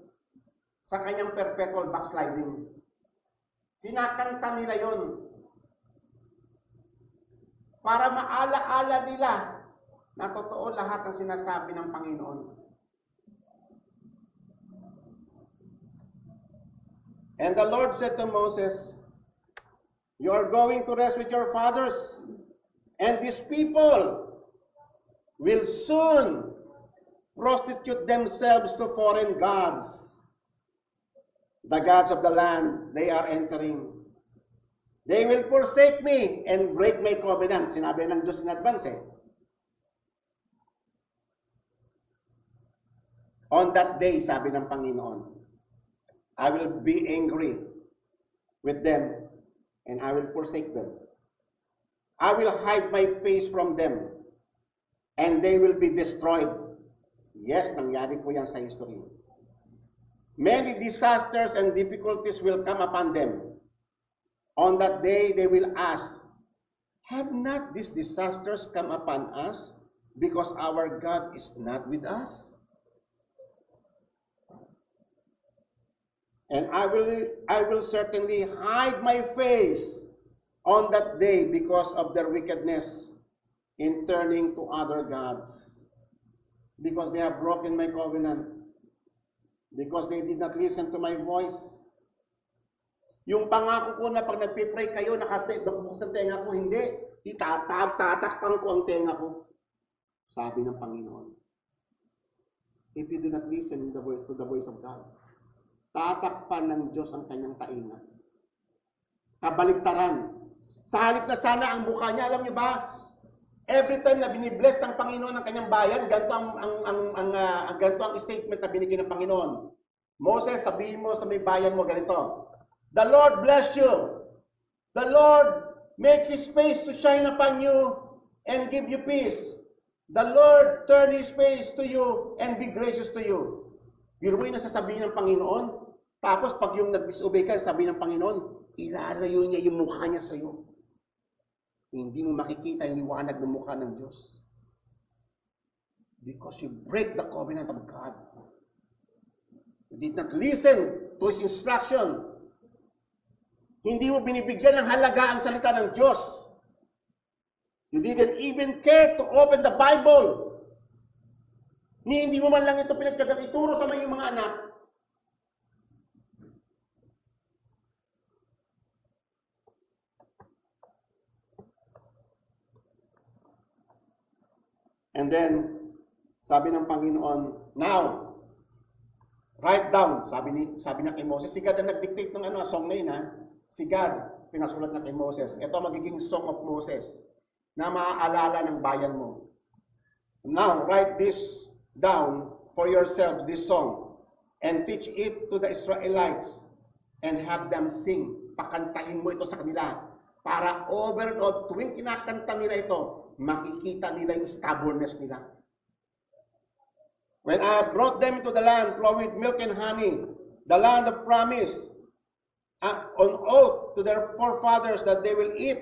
sa kanyang perpetual backsliding. Kinakanta nila yon para maala-ala nila na totoo lahat ng sinasabi ng Panginoon. And the Lord said to Moses, "You are going to rest with your fathers, and these people will soon prostitute themselves to foreign gods, the gods of the land they are entering. They will forsake me and break my covenant." Sinabi ng Diyos in advance eh. On that day, sabi ng Panginoon, I will be angry with them and I will forsake them. I will hide my face from them and they will be destroyed. Yes, nangyari po yan sa history. Many disasters and difficulties will come upon them. On that day, they will ask, have not these disasters come upon us because our God is not with us? And I will certainly hide my face on that day because of their wickedness in turning to other gods. Because they have broken my covenant. Because they did not listen to my voice. Yung pangako ko na pag nagpipray kayo, nakabuksan tenga ko, hindi. Tatakpan ko ang tenga ko. Sabi ng Panginoon. If you do not listen to the voice of God, tatakpan ng Diyos ang kanyang tainga. Kabaligtaran. Sa halip na sana ang mukha niya, alam niyo ba, every time na binibless ng Panginoon ng kanyang bayan, ganito ang statement na binigay ng Panginoon. Moses, sabihin mo sa may bayan mo ganito, the Lord bless you. The Lord make His face to shine upon you and give you peace. The Lord turn His face to you and be gracious to you. Yun mo yung nasasabihin ng Panginoon. Tapos pag yung nag-disobey ka, sabi ng Panginoon, ilalayo niya yung mukha niya sa iyo. Hindi mo makikita yung liwanag ng mukha ng Diyos. Because you break the covenant of God. You did not listen to His instruction. Hindi mo binibigyan ng halaga ang salita ng Diyos. You didn't even care to open the Bible. Hindi mo man lang ito pinagtyagang ituro sa mga anak. And then, sabi ng Panginoon, now, write down, sabi niya kay Moses. Si God ang nag-dictate ng song na yun, ha? Si God, pinasulat na kay Moses. Ito magiging Song of Moses na maaalala ng bayan mo. Now, write this down for yourselves, this song, and teach it to the Israelites, and have them sing. Pakantahin mo ito sa kanila. Para over and over, tuwing kinakanta nila ito, makikita nila yung stubbornness nila. When I brought them into the land flowing with milk and honey, the land of promise, on oath to their forefathers that they will eat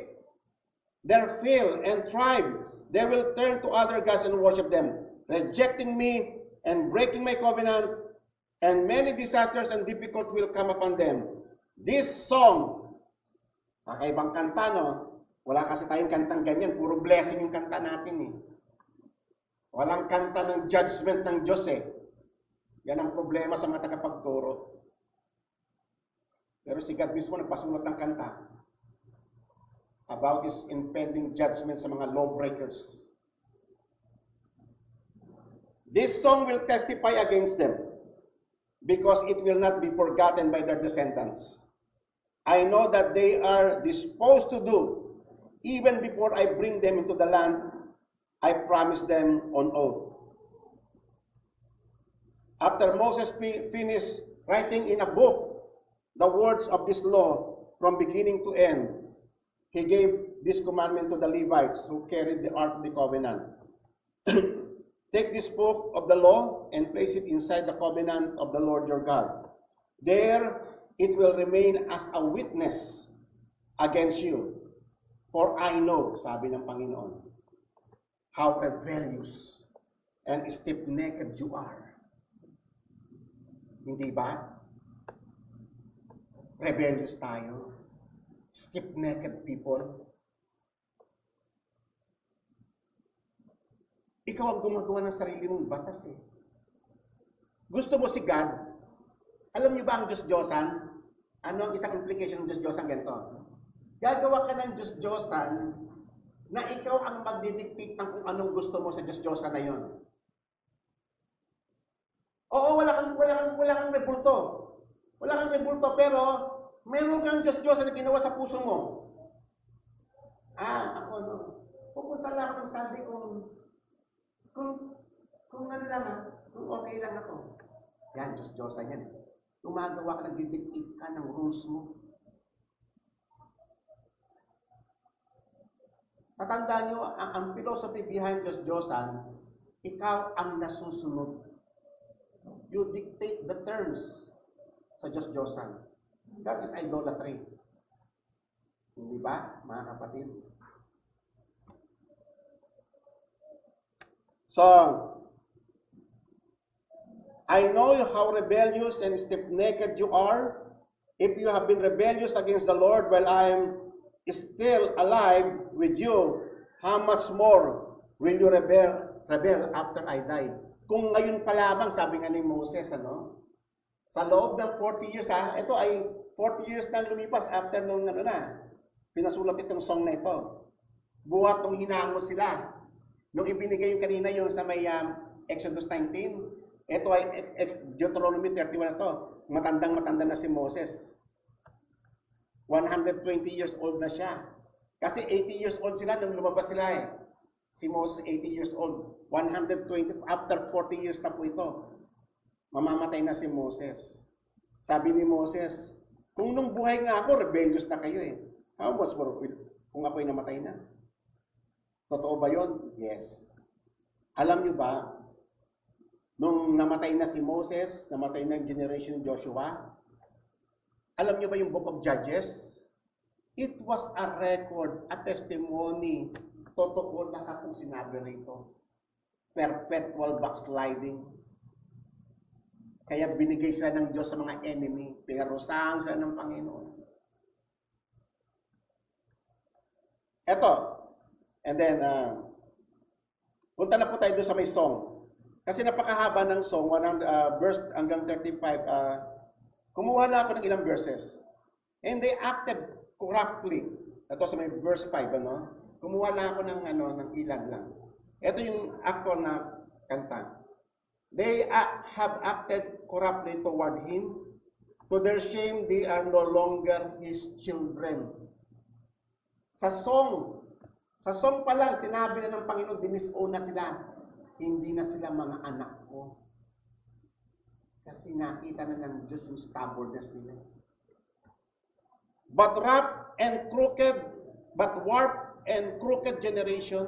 their fill and thrive, they will turn to other gods and worship them, rejecting me and breaking my covenant, and many disasters and difficulties will come upon them. This song, kakaibang kanta, no? Wala kasi tayong kantang ganyan, puro blessing yung kanta natin eh. Walang kanta ng judgment ng Diyos eh. Yan ang problema sa mga tagapagturo. Pero si God mismo nagpasulat ng kanta about His impending judgment sa mga lawbreakers. This song will testify against them because it will not be forgotten by their descendants. I know that they are disposed to do even before I bring them into the land I promised them on oath. After Moses finished writing in a book the words of this law from beginning to end, he gave this commandment to the Levites who carried the Ark of the Covenant. Take this book of the law and place it inside the covenant of the Lord your God. There it will remain as a witness against you. For I know, sabi ng Panginoon, how rebellious and stiff-necked you are. Hindi ba? Rebellious tayo. Stiff-necked people. Ikaw ang gumagawa ng sarili mong batas eh. Gusto mo si God? Alam niyo ba ang Diyos-Diyosan? Ano ang isang implication ng Diyos-Diyosan ganito? Gagawa ka ng Diyos-Diyosan na ikaw ang magdidictate ng kung anong gusto mo sa Diyos-Diyosan na yon. Oo, wala kang rebulto. Wala kang rebulto, pero meron kang Diyos-Diyosan na ginawa sa puso mo. Ako no. Pupunta lang ako ng Sunday kung ano lang kung okay lang ako. Yan, Diyos-Diyosan yan. Gumagawa ka, nagdidictate ka ng rules mo. Tatandaan nyo, ang philosophy behind Diyos-Diyosan, ikaw ang nasusunod. You dictate the terms sa Diyos-Diyosan. That is idolatry. Hindi ba, mga kapatid? So, I know how rebellious and stiff-necked you are. If you have been rebellious against the Lord while I am still alive with you, how much more will you rebel after I die? Kung ngayon pa lamang, sabi nga ni Moses, sa loob ng 40 years, ito ay 40 years na lumipas after nung pinasulat itong song na ito. Buhat nung hinango sila. Nung ibinigay yung kanina yung sa may Exodus 19, ito ay Deuteronomy 31 na to. Matandang-matanda na si Moses. 120 years old na siya. Kasi 80 years old sila nung lumabas sila eh. Si Moses 80 years old. 120, after 40 years na po ito. Mamamatay na si Moses. Sabi ni Moses, kung nung buhay nga ako, rebellious na kayo eh. How much more kung ako'y namatay na? Totoo ba yun? Yes. Alam niyo ba, nung namatay na si Moses, namatay na yung generation ni Joshua, alam niyo ba yung Book of Judges? It was a record, a testimony. Totoo na akong sinabi rito. Perpetual backsliding. Kaya binigay sila ng Diyos sa mga enemy. Pinarusahan sila ng Panginoon. Eto. And then, punta na po tayo doon sa may song. Kasi napakahaba ng song, verse hanggang 35. Kumuha na ako ng ilang verses. And they acted corruptly. Ito sa may verse 5, Kumuha na ako ng ilan lang. Ito yung actual na kanta. They have acted corruptly toward him. To their shame, they are no longer his children. Sa song pa lang, sinabi na ng Panginoon, dinisown na sila. Hindi na sila mga anak ko. Kasi nakita na ng Diyos yung stubbornness nila. But warped and crooked generation,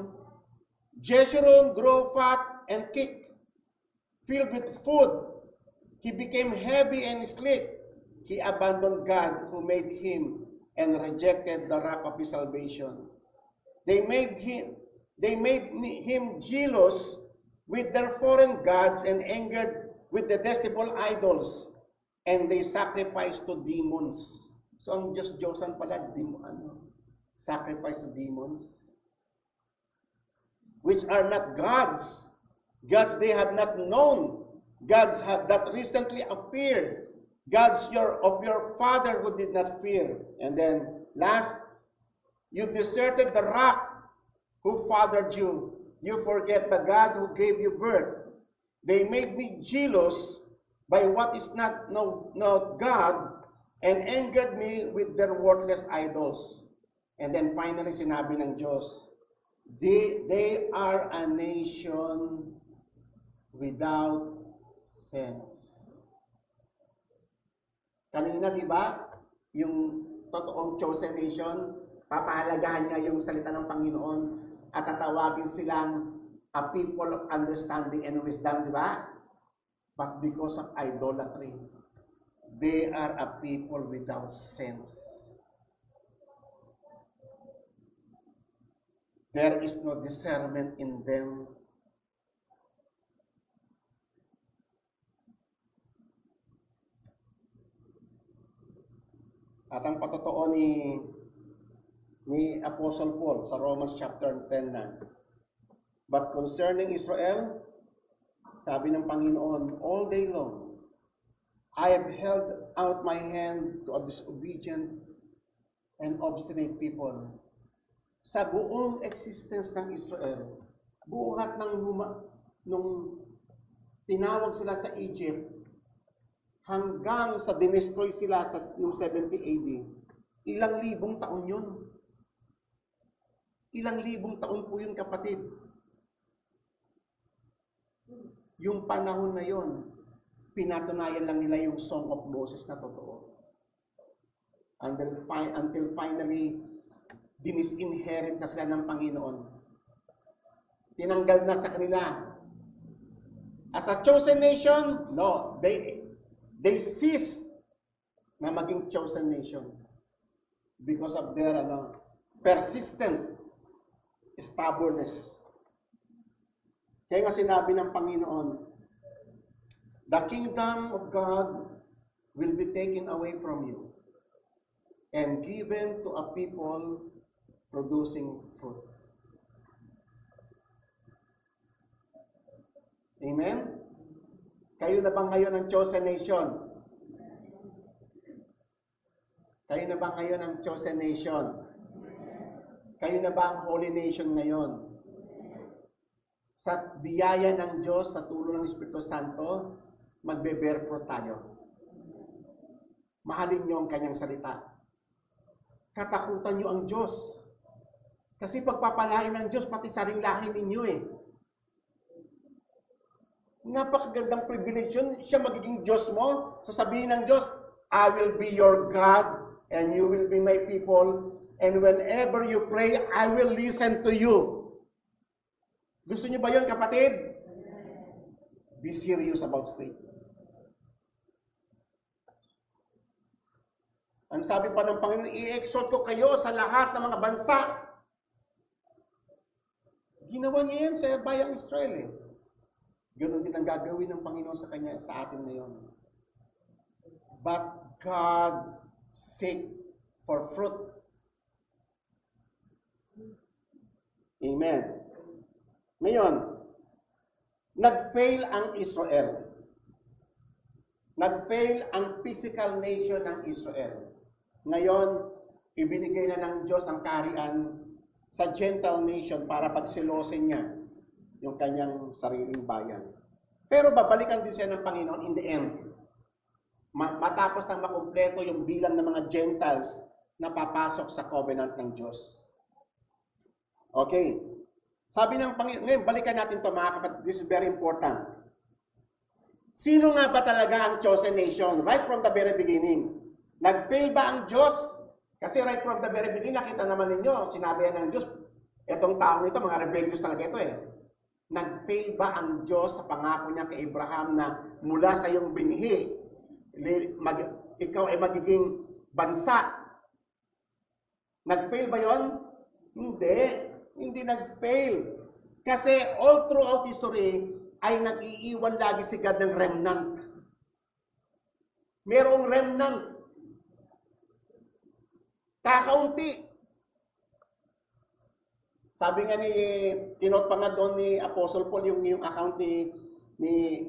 Jeshurun grew fat and kicked, filled with food. He became heavy and sleek. He abandoned God who made him and rejected the rock of his salvation. They made him jealous with their foreign gods and angered with the detestable idols, and they sacrificed to demons. So ang Diyos-Diyosan pala, sacrifice to demons, which are not gods, gods they have not known, gods that recently appeared, gods of your father who did not fear. And then last, you deserted the rock who fathered you. You forget the God who gave you birth. They made me jealous by what is not God, and angered me with their worthless idols. And then finally, sinabi ng Diyos, they are a nation without sense. Kanina, di ba, yung totoong chosen nation, papahalagahan niya yung salita ng Panginoon at tatawagin silang a people of understanding and wisdom, di ba? But because of idolatry, they are a people without sense. There is no discernment in them. At ang patotoo ni Apostle Paul sa Romans chapter 10 na, but concerning Israel, sabi ng Panginoon, all day long, I have held out my hand to a disobedient and obstinate people. Sa buong existence ng Israel, buhat nung tinawag sila sa Egypt, hanggang sa dinestroy sila sa noong 70 AD, ilang libong taon yun. Ilang libong taon po yun, kapatid. Yung panahon na yun, pinatunayan lang nila yung Song of Moses na totoo. Until finally, dinisinherit na sila ng Panginoon. Tinanggal na sa kanila. As a chosen nation, no, they ceased na maging chosen nation because of their persistent stubbornness. Kaya nga sinabi ng Panginoon, the kingdom of God will be taken away from you and given to a people producing fruit. Amen? Kayo na ba ngayon ang chosen nation? Kayo na ba ngayon ang chosen nation? Kayo na ba ang holy nation ngayon? Sa biyaya ng Diyos, sa tulong ng Espiritu Santo, magbe-bear fruit tayo. Mahalin niyo ang kanyang salita. Katakutan niyo ang Diyos. Kasi pagpapalain ng Diyos, pati saring lahi ninyo eh. Napakagandang privilege yun. Siya magiging Diyos mo. Sasabihin ng Diyos, I will be your God and you will be my people. And whenever you pray, I will listen to you. Gusto niyo ba yun, kapatid? Be serious about faith. Ang sabi pa ng Panginoon, i-exhort ko kayo sa lahat ng mga bansa. Ginawa niya yan sa bayang Israel eh. Ganon din ang gagawin ng Panginoon sa kanya, sa atin ngayon. But God seek for fruit. Amen. Ngayon, nag-fail ang Israel. Nag-fail ang physical nation ng Israel. Ngayon, ibinigay na ng Diyos ang kaharian sa Gentile nation para pagsilosin niya yung kanyang sariling bayan. Pero babalikan din siya ng Panginoon in the end. Matapos na makumpleto yung bilang ng mga Gentiles na papasok sa covenant ng Diyos. Okay. Sabi ng Panginoon, ngayon balikan natin ito mga kapatid, this is very important. Sino nga ba talaga ang chosen nation? Right from the very beginning. Nag-fail ba ang Diyos? Kasi right from the very beginning, nakita naman ninyo, sinabi ng Diyos, etong taong ito, mga rebellious talaga ito eh. Nag-fail ba ang Diyos sa pangako niya kay Abraham na mula sa iyong binhi, ikaw ay magiging bansa? Nag-fail ba yon? Hindi. Hindi nag-fail. Kasi all throughout history, ay nag-iiwan lagi si God ng remnant. Merong remnant. Kakaunti. Sabi nga kinote pa nga doon ni Apostle Paul yung account ni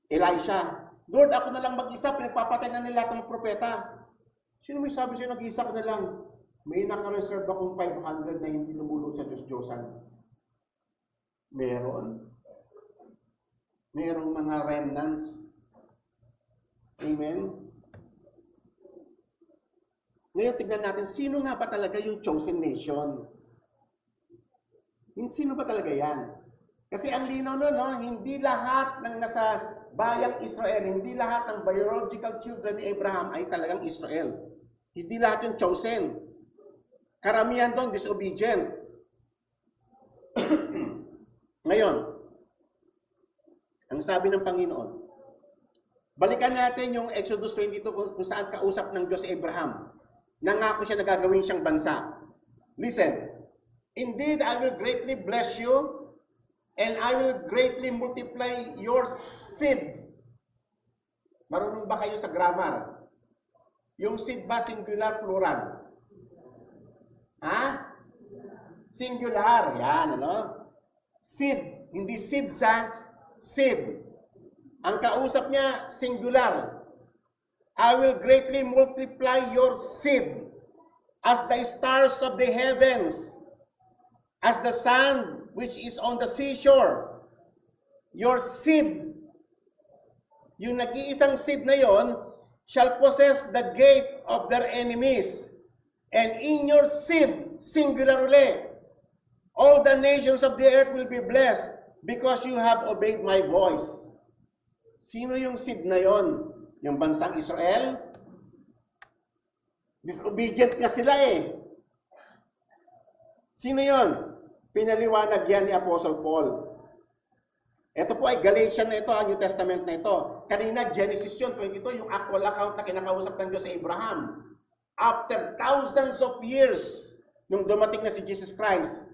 Elisha. Lord, ako na lang mag-isa, pinagpapatay na nila lahat ng propeta. Sino may sabi sa'yo, nag-isa ko na lang? May naka-reserve akong 500 na hindi lumulod sa Diyos-Diyosan. Meron. Merong mga remnants. Amen? Ngayon, tignan natin, sino nga ba talaga yung chosen nation? Sino ba talaga yan? Kasi ang linaw nun, no? Hindi lahat ng nasa bayang Israel, hindi lahat ng biological children ni Abraham ay talagang Israel. Hindi lahat yung chosen. Karamihan doon, disobedient. Ngayon, ang sabi ng Panginoon, balikan natin yung Exodus 22 kung saan kausap ng Diyos si Abraham. Nangako siya na gagawin siyang bansa. Listen, indeed, I will greatly bless you and I will greatly multiply your seed. Marunong ba kayo sa grammar? Yung seed ba singular, plural? Ha? Singular. Yan, ano? Seed. Hindi seed sa seed. Ang kausap niya, singular. I will greatly multiply your seed as the stars of the heavens, as the sand which is on the seashore. Your seed, yung nag-iisang seed na yon, shall possess the gate of their enemies. And in your seed, singularly, all the nations of the earth will be blessed because you have obeyed my voice. Sino yung seed na yon? Yung bansang Israel? Disobedient nga sila eh. Sino yon? Pinaliwanag yan ni Apostle Paul. Ito po ay Galatian na ito, New Testament na ito. Kanina, Genesis yun, 22, yung actual account na kinakausap ng Diyos sa Abraham. After thousands of years, nung dumating na si Jesus Christ,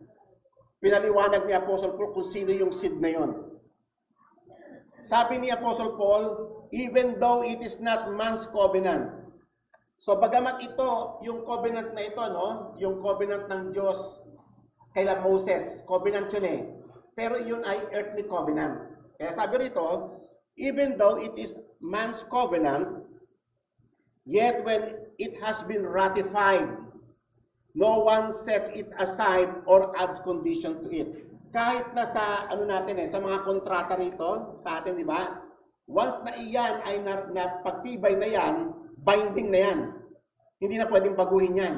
pinaliwanag ni Apostle Paul kung sino yung seed na yon. Sabi ni Apostle Paul, even though it is not man's covenant. So bagamat ito, yung covenant na ito, no? Yung covenant ng Diyos kaila Moses, covenant yun eh. Pero yun ay earthly covenant. Kaya sabi rito, even though it is man's covenant, yet when it has been ratified, no one sets it aside or adds condition to it. Kahit na sa ano natin sa mga kontrata rito sa atin, di ba? Once na iyan ay napagtibay na yan, binding na yan. Hindi na pwedeng baguhin yan.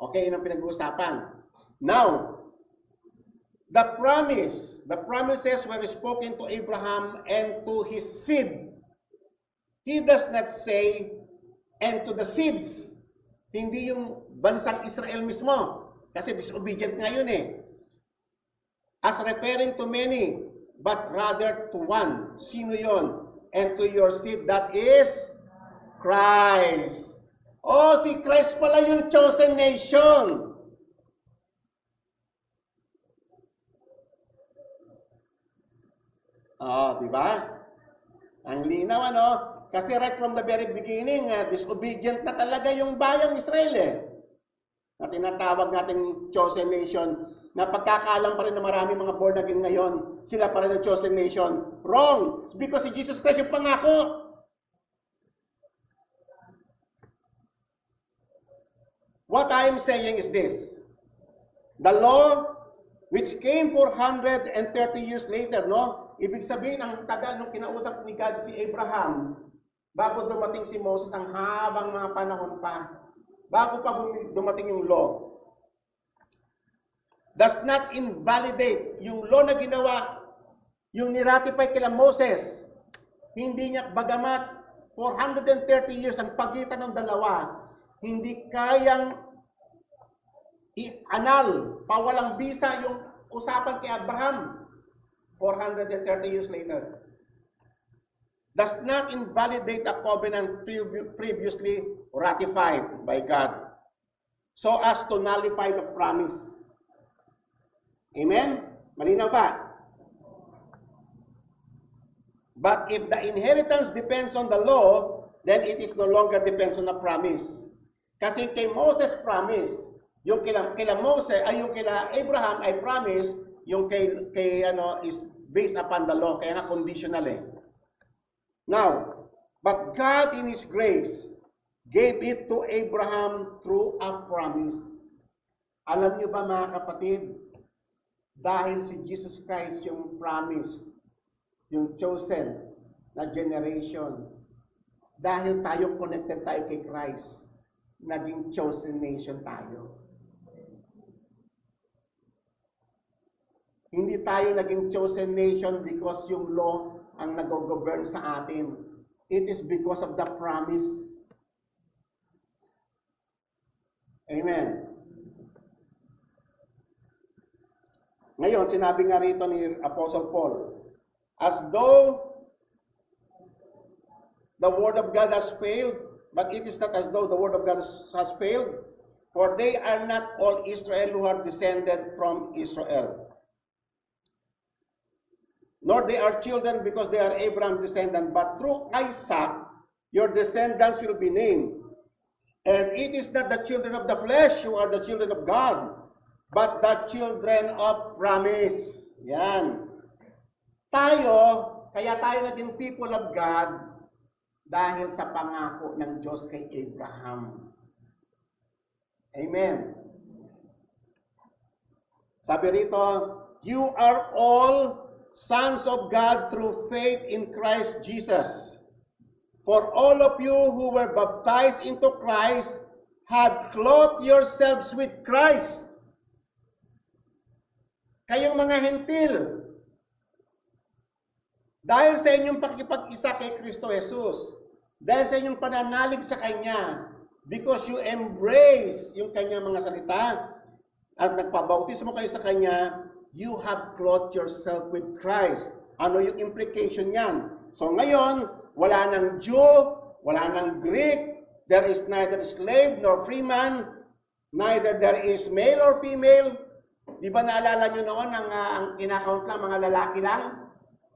Okay, yun ang pinag-uusapan. Now, the promises were spoken to Abraham and to his seed. He does not say, and to the seeds. Hindi yung bansang Israel mismo. Kasi disobedient nga yun eh. As referring to many, but rather to one. Sino yon? And to your seed, that is Christ. Oh, si Christ pala yung chosen nation. Oh, di ba? Ang linaw, ano? Kasi right from the very beginning, disobedient na talaga yung bayang Israel eh. Na tinatawag nating chosen nation, na pagkakaalam pa rin na maraming mga born again ngayon, sila pa rin ang chosen nation. Wrong! It's because si Jesus Christ yung pangako. What I am saying is this. The law which came 430 years later, no? Ibig sabihin, ang tagal nung kinausap ni God si Abraham, bago dumating si Moses, ang habang mga panahon pa, bago pa dumating yung law, does not invalidate yung law na ginawa, yung niratify kila Moses. Hindi niya, bagamat 430 years ang pagitan ng dalawa, hindi kayang i-anal, pawalang bisa yung usapan kay Abraham 430 years later. Does not invalidate a covenant previously ratified by God so as to nullify the promise. Amen? Malinaw ba? But if the inheritance depends on the law, then it is no longer depends on the promise. Kasi kay Moses promise, yung kila Moses ay yung kila Abraham ay promise, yung kay is based upon the law, kaya nga conditional eh. Now, but God in His grace gave it to Abraham through a promise. Alam niyo ba mga kapatid, dahil si Jesus Christ yung promise, yung chosen na generation, dahil tayo connected tayo kay Christ, naging chosen nation tayo. Hindi tayo naging chosen nation because yung law ang nag-govern sa atin. It is because of the promise. Amen. Ngayon, sinabi nga rito ni Apostle Paul, as though the word of God has failed, but it is not as though the word of God has failed, for they are not all Israel who are descended from Israel. Nor they are children because they are Abraham's descendant, but through Isaac your descendants will be named. And it is not the children of the flesh who are the children of God, but the children of promise. Yan. Kaya tayo naging people of God dahil sa pangako ng Diyos kay Abraham. Amen. Sabi rito, you are all sons of God through faith in Christ Jesus. For all of you who were baptized into Christ have clothed yourselves with Christ. Kayong mga hentil, dahil sa inyong pakikipag-isa kay Kristo Jesus, dahil sa inyong pananalig sa Kanya, because you embrace yung Kanyang mga salita, at nagpabautismo kayo sa Kanya, you have clothed yourself with Christ. Ano yung implication yan? So ngayon, wala nang Jew, wala nang Greek, there is neither slave nor free man, neither there is male or female. Di ba naalala nyo noon ang kinakount lang, mga lalaki lang?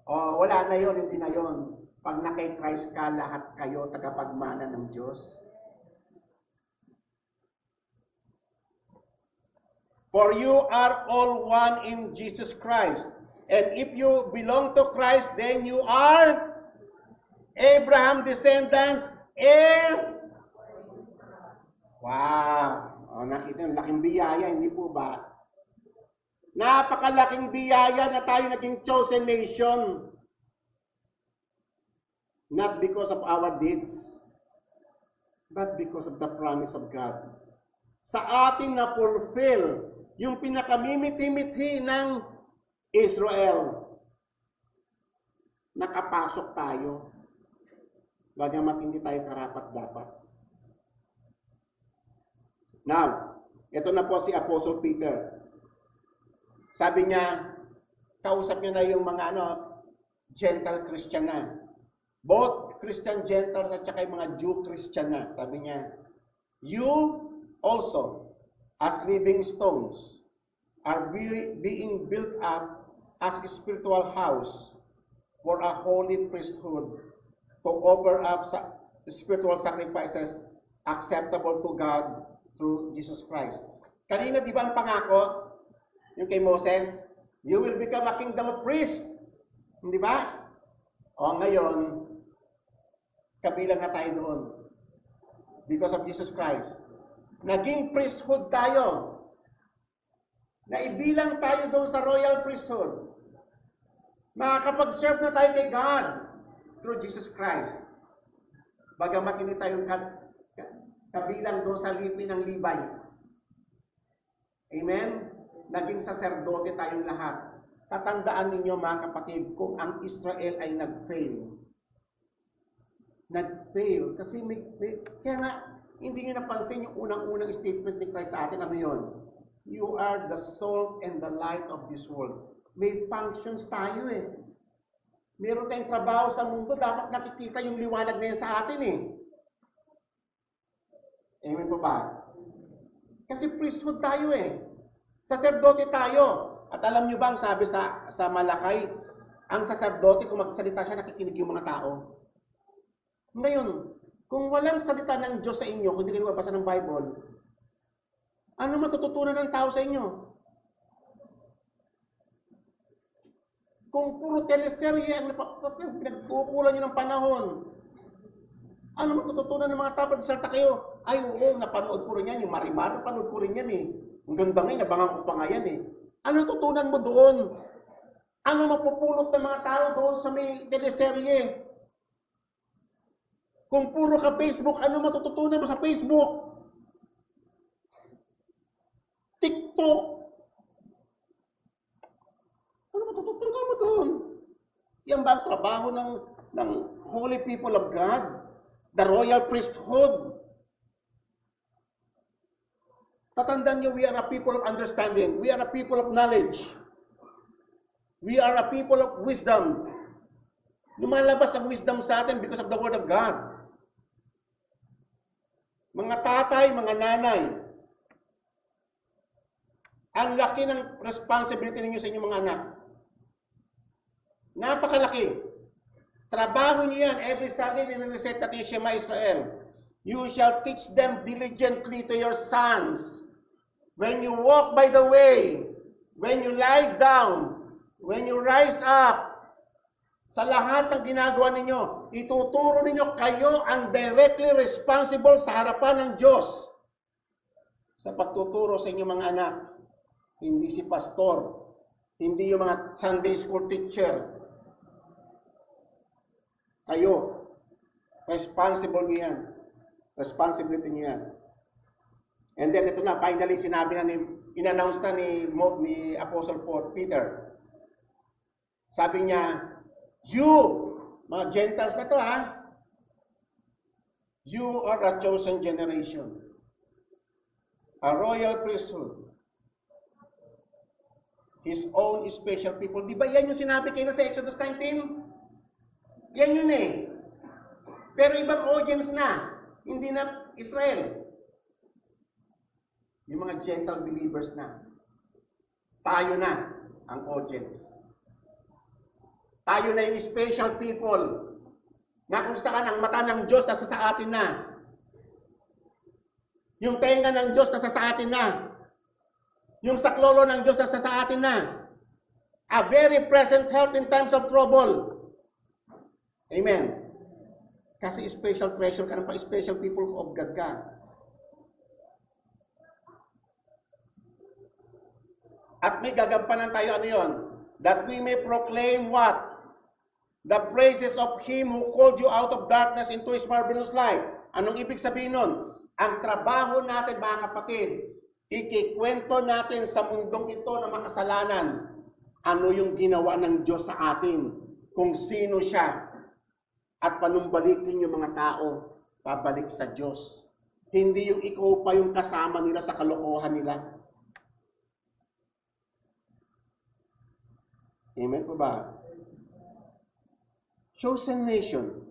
O wala na yun, hindi na yun. Pag na kay Christ ka, lahat kayo tagapagmana ng Diyos. For you are all one in Jesus Christ. And if you belong to Christ, then you are Abraham descendants, heir. Wow! O, nakita yung laking biyaya, hindi po ba? Napakalaking biyaya na tayo naging chosen nation. Not because of our deeds, but because of the promise of God. Sa atin na fulfill yung pinakamimiti-mithi ng Israel. Nakapasok tayo. Bagamat hindi tayo karapat-dapat. Now, ito na po si Apostle Peter. Sabi niya, kausap niya na yung mga Gentile Christian na. Both Christian Gentiles at saka yung mga Jew Christian na. Sabi niya, you also, as living stones, are being built up as a spiritual house for a holy priesthood to offer up spiritual sacrifices acceptable to God through Jesus Christ. Kanina di ba ang pangako? Yung kay Moses, you will become a kingdom of priests. Hindi ba? O ngayon, kabilang na tayo doon. Because of Jesus Christ. Naging priesthood tayo. na ibilang tayo doon sa royal priesthood. Makakapag-serve na tayo kay God through Jesus Christ. Bagamat hindi tayo kabilang doon sa lipi ng Libay. Amen? Naging saserdote tayong lahat. Tatandaan ninyo mga kapatid, kung ang Israel ay nag-fail. Nag-fail. Kasi kaya nga, hindi nyo napansin yung unang-unang statement ni Christ sa atin. Ano yun? You are the salt and the light of this world. May functions tayo eh. Meron tayong trabaho sa mundo, dapat nakikita yung liwanag na yan sa atin eh. Amen po ba? Kasi priesthood tayo eh. Saserdote tayo. At alam nyo ba ang sabi sa Malakay, ang saserdote kung magsalita siya, nakikinig yung mga tao. Ngayon, kung walang salita ng Diyos sa inyo, kung hindi kayo mabasa ng Bible, ano matututunan ng tao sa inyo? Kung puro teleserye ang pinagkukulan nyo ng panahon, ano matututunan ng mga tao pag salta kayo? Ay, oo, napanood ko rin yan. Yung Marimar, napanood ko rin yan eh. Ang ganda ngayon, nabangan ko pa nga yan eh. Ano tutunan mo doon? Ano mapupulot ng mga tao doon sa may teleserye? Kung puro ka Facebook, ano matututunan mo sa Facebook? TikTok. Ano matututunan mo doon? Yan ba ang trabaho ng holy people of God? The royal priesthood? Tatandaan nyo, we are a people of understanding. We are a people of knowledge. We are a people of wisdom. Lumalabas ang wisdom sa atin because of the Word of God. Mga tatay, mga nanay, ang laki ng responsibility ninyo sa inyong mga anak. Napakalaki. Trabaho nyo yan. Every Sunday, nire-reset natin yung Shema Israel. You shall teach them diligently to your sons. When you walk by the way, when you lie down, when you rise up, sa lahat ng ginagawa ninyo, ituturo ninyo kayo ang directly responsible sa harapan ng Diyos sa pagtuturo sa inyong mga anak. Hindi si pastor, hindi yung mga Sunday school teacher. Kayo, responsible niyo yan. Responsibility niyo yan. And then ito na, finally sinabi na in-announce na ni Apostle Peter. Sabi niya, you, mga Gentiles na to ha, you are a chosen generation, a royal priesthood, His own special people. Di ba yan yung sinabi kayo na sa Exodus 19? Yan yun eh. Pero ibang audience na, hindi na Israel. Yung mga Gentile believers na. Tayo na ang audience. Tayo na yung special people na kung saan ang mata ng Diyos nasa sa atin na. Yung tenga ng Diyos nasa sa atin na. Yung saklolo ng Diyos nasa sa atin na. A very present help in times of trouble. Amen. Kasi special treasure ka ng pa-special people of God ka. At may gagampanan tayo, ano yun? That we may proclaim what? The praises of Him who called you out of darkness into His marvelous light. Anong ibig sabihin nun? Ang trabaho natin, mga kapatid, ikikwento natin sa mundong ito na makasalanan. Ano yung ginawa ng Diyos sa atin? Kung sino siya. At panumbalikin yung mga tao, pabalik sa Diyos. Hindi yung ikaw pa yung kasama nila sa kalokohan nila. Amen po ba? Chosen nation.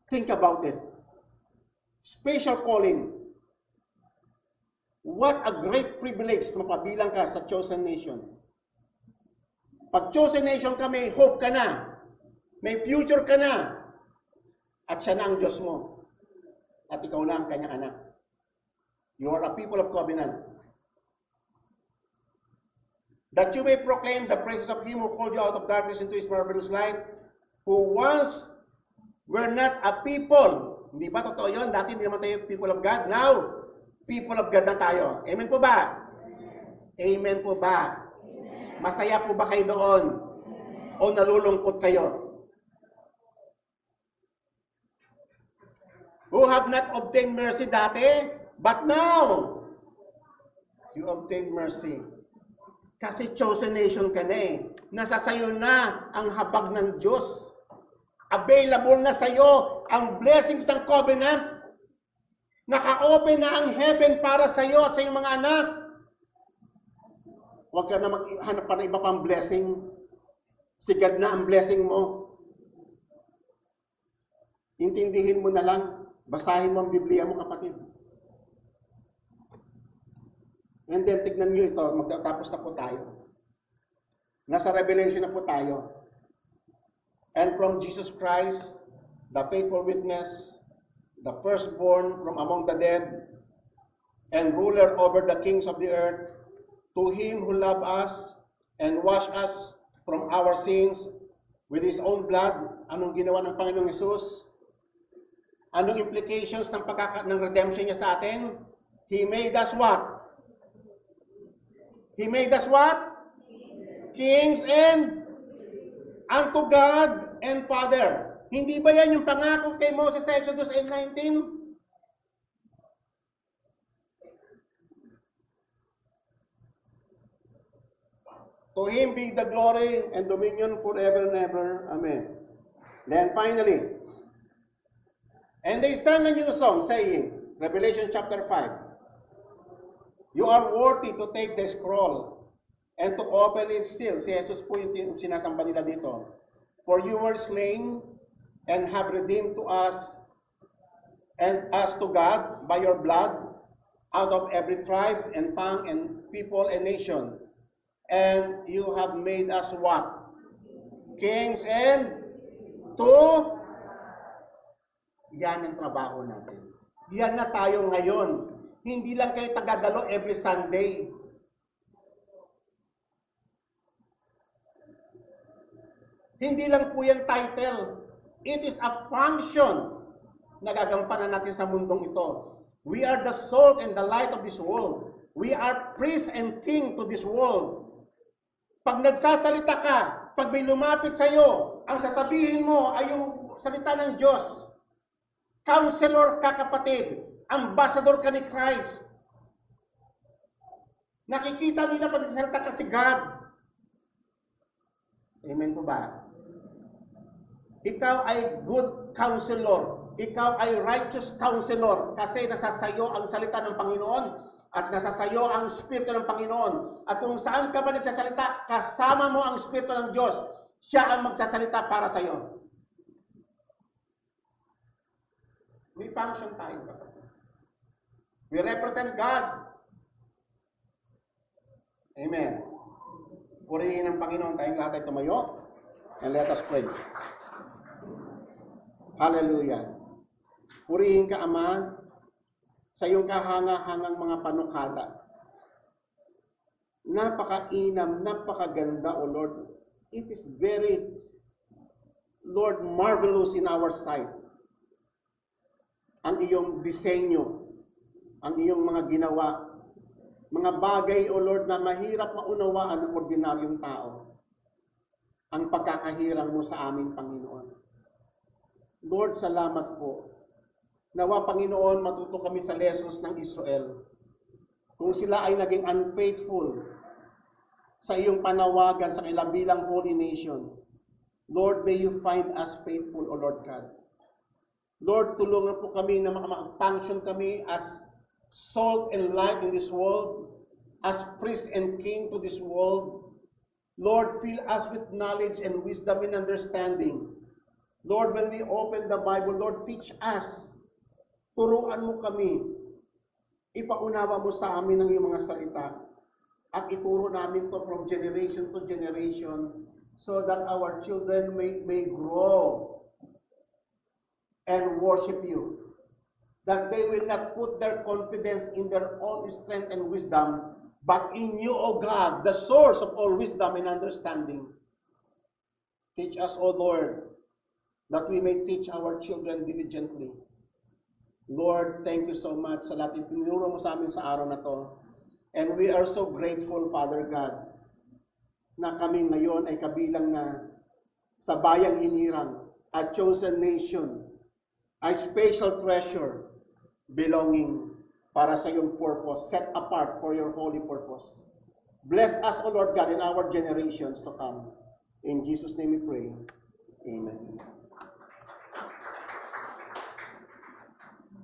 Think about it. Special calling. What a great privilege na mapabilang ka sa chosen nation. Pag chosen nation ka, may hope ka na. May future ka na. At siya na ang Diyos mo. At ikaw na ang kanyang anak. You are a people of covenant. That you may proclaim the praises of Him who called you out of darkness into His marvelous light, who once were not a people. Hindi ba totoo yun? Dati hindi naman tayo people of God. Now, people of God na tayo. Amen po ba? Amen po ba? Masaya po ba kayo doon? O nalulungkot kayo? Who have not obtained mercy dati, but now, you obtain mercy. Kasi chosen nation ka na eh. Nasa sayo na ang habag ng Diyos. Available na sayo ang blessings ng covenant. Naka-open na ang heaven para sayo at sa iyong mga anak. Huwag ka na maghanap pa ng iba pang blessing. Sigad na ang blessing mo. Intindihin mo na lang. Basahin mo ang Biblia mo, kapatid. And then, tignan nyo ito. Magtatapos na po tayo. Nasa Revelation na po tayo. And from Jesus Christ, the faithful witness, the firstborn from among the dead, and ruler over the kings of the earth, to him who loved us and washed us from our sins with his own blood. Anong ginawa ng Panginoong Hesus? Anong implications ng ng redemption niya sa atin? He made us what? He made us what? Kings and unto God and Father. Hindi ba yan yung pangako kay Moses sa Exodus 8:19? To him be the glory and dominion forever and ever. Amen. Then finally, and they sang a new song, saying, Revelation chapter 5, you are worthy to take the scroll and to open its seal. Si Jesus po yung sinasamba nila dito. For you were slain and have redeemed to us and us to God by your blood out of every tribe and tongue and people and nation. And you have made us what? Kings and to... Yan ang trabaho natin. Yan na tayo ngayon. Hindi lang kayo tagadalo every Sunday. Hindi lang po yan title. It is a function na gagampanan natin sa mundong ito. We are the salt and the light of this world. We are priest and king to this world. Pag nagsasalita ka, pag may lumapit sa iyo, ang sasabihin mo ay yung salita ng Diyos. Counselor ka, kapatid. Ambassador ka ni Christ. Nakikita nila pag nagsasalita ka si God. Amen po ba? Ikaw ay good counselor. Ikaw ay righteous counselor kasi nasasayo ang salita ng Panginoon at nasasayo ang Espiritu ng Panginoon. At kung saan ka ba nagsasalita, kasama mo ang Espiritu ng Diyos. Siya ang magsasalita para sa iyo. May function tayo. We represent God. Amen. Purihin ng Panginoon. Tayong lahat ay tumayo. And let us pray. Hallelujah. Purihin ka, Ama, sa iyong kahanga-hangang mga panukala. Napakainam, napakaganda, O Lord. It is very, Lord, marvelous in our sight. Ang iyong disenyo, ang iyong mga ginawa, mga bagay, O Lord, na mahirap maunawaan ng ordinaryong tao. Ang pagkakahirang mo sa amin, Panginoon. Lord, salamat po. Nawa, Panginoon, matuto kami sa lessons ng Israel. Kung sila ay naging unfaithful sa iyong panawagan sa kanilang bilang holy nation, Lord, may you find us faithful, O Lord God. Lord, tulungan po kami na mag-function kami as salt and light in this world, as priest and king to this world. Lord, fill us with knowledge and wisdom and understanding. Lord, when we open the Bible, Lord, teach us. Turuan mo kami. Ipaunawa mo sa amin ang iyong mga salita. At ituro namin to from generation to generation so that our children may grow and worship you. That they will not put their confidence in their own strength and wisdom, but in you, O God, the source of all wisdom and understanding. Teach us, O Lord, that we may teach our children diligently. Lord, thank you so much sa lahat ng tinuro mo sa amin sa araw na to. And we are so grateful, Father God, na kami ngayon ay kabilang na sa bayang hinirang, a chosen nation, a special treasure belonging para sa iyong purpose, set apart for your holy purpose. Bless us, O Lord God, in our generations to come. In Jesus' name we pray. Amen.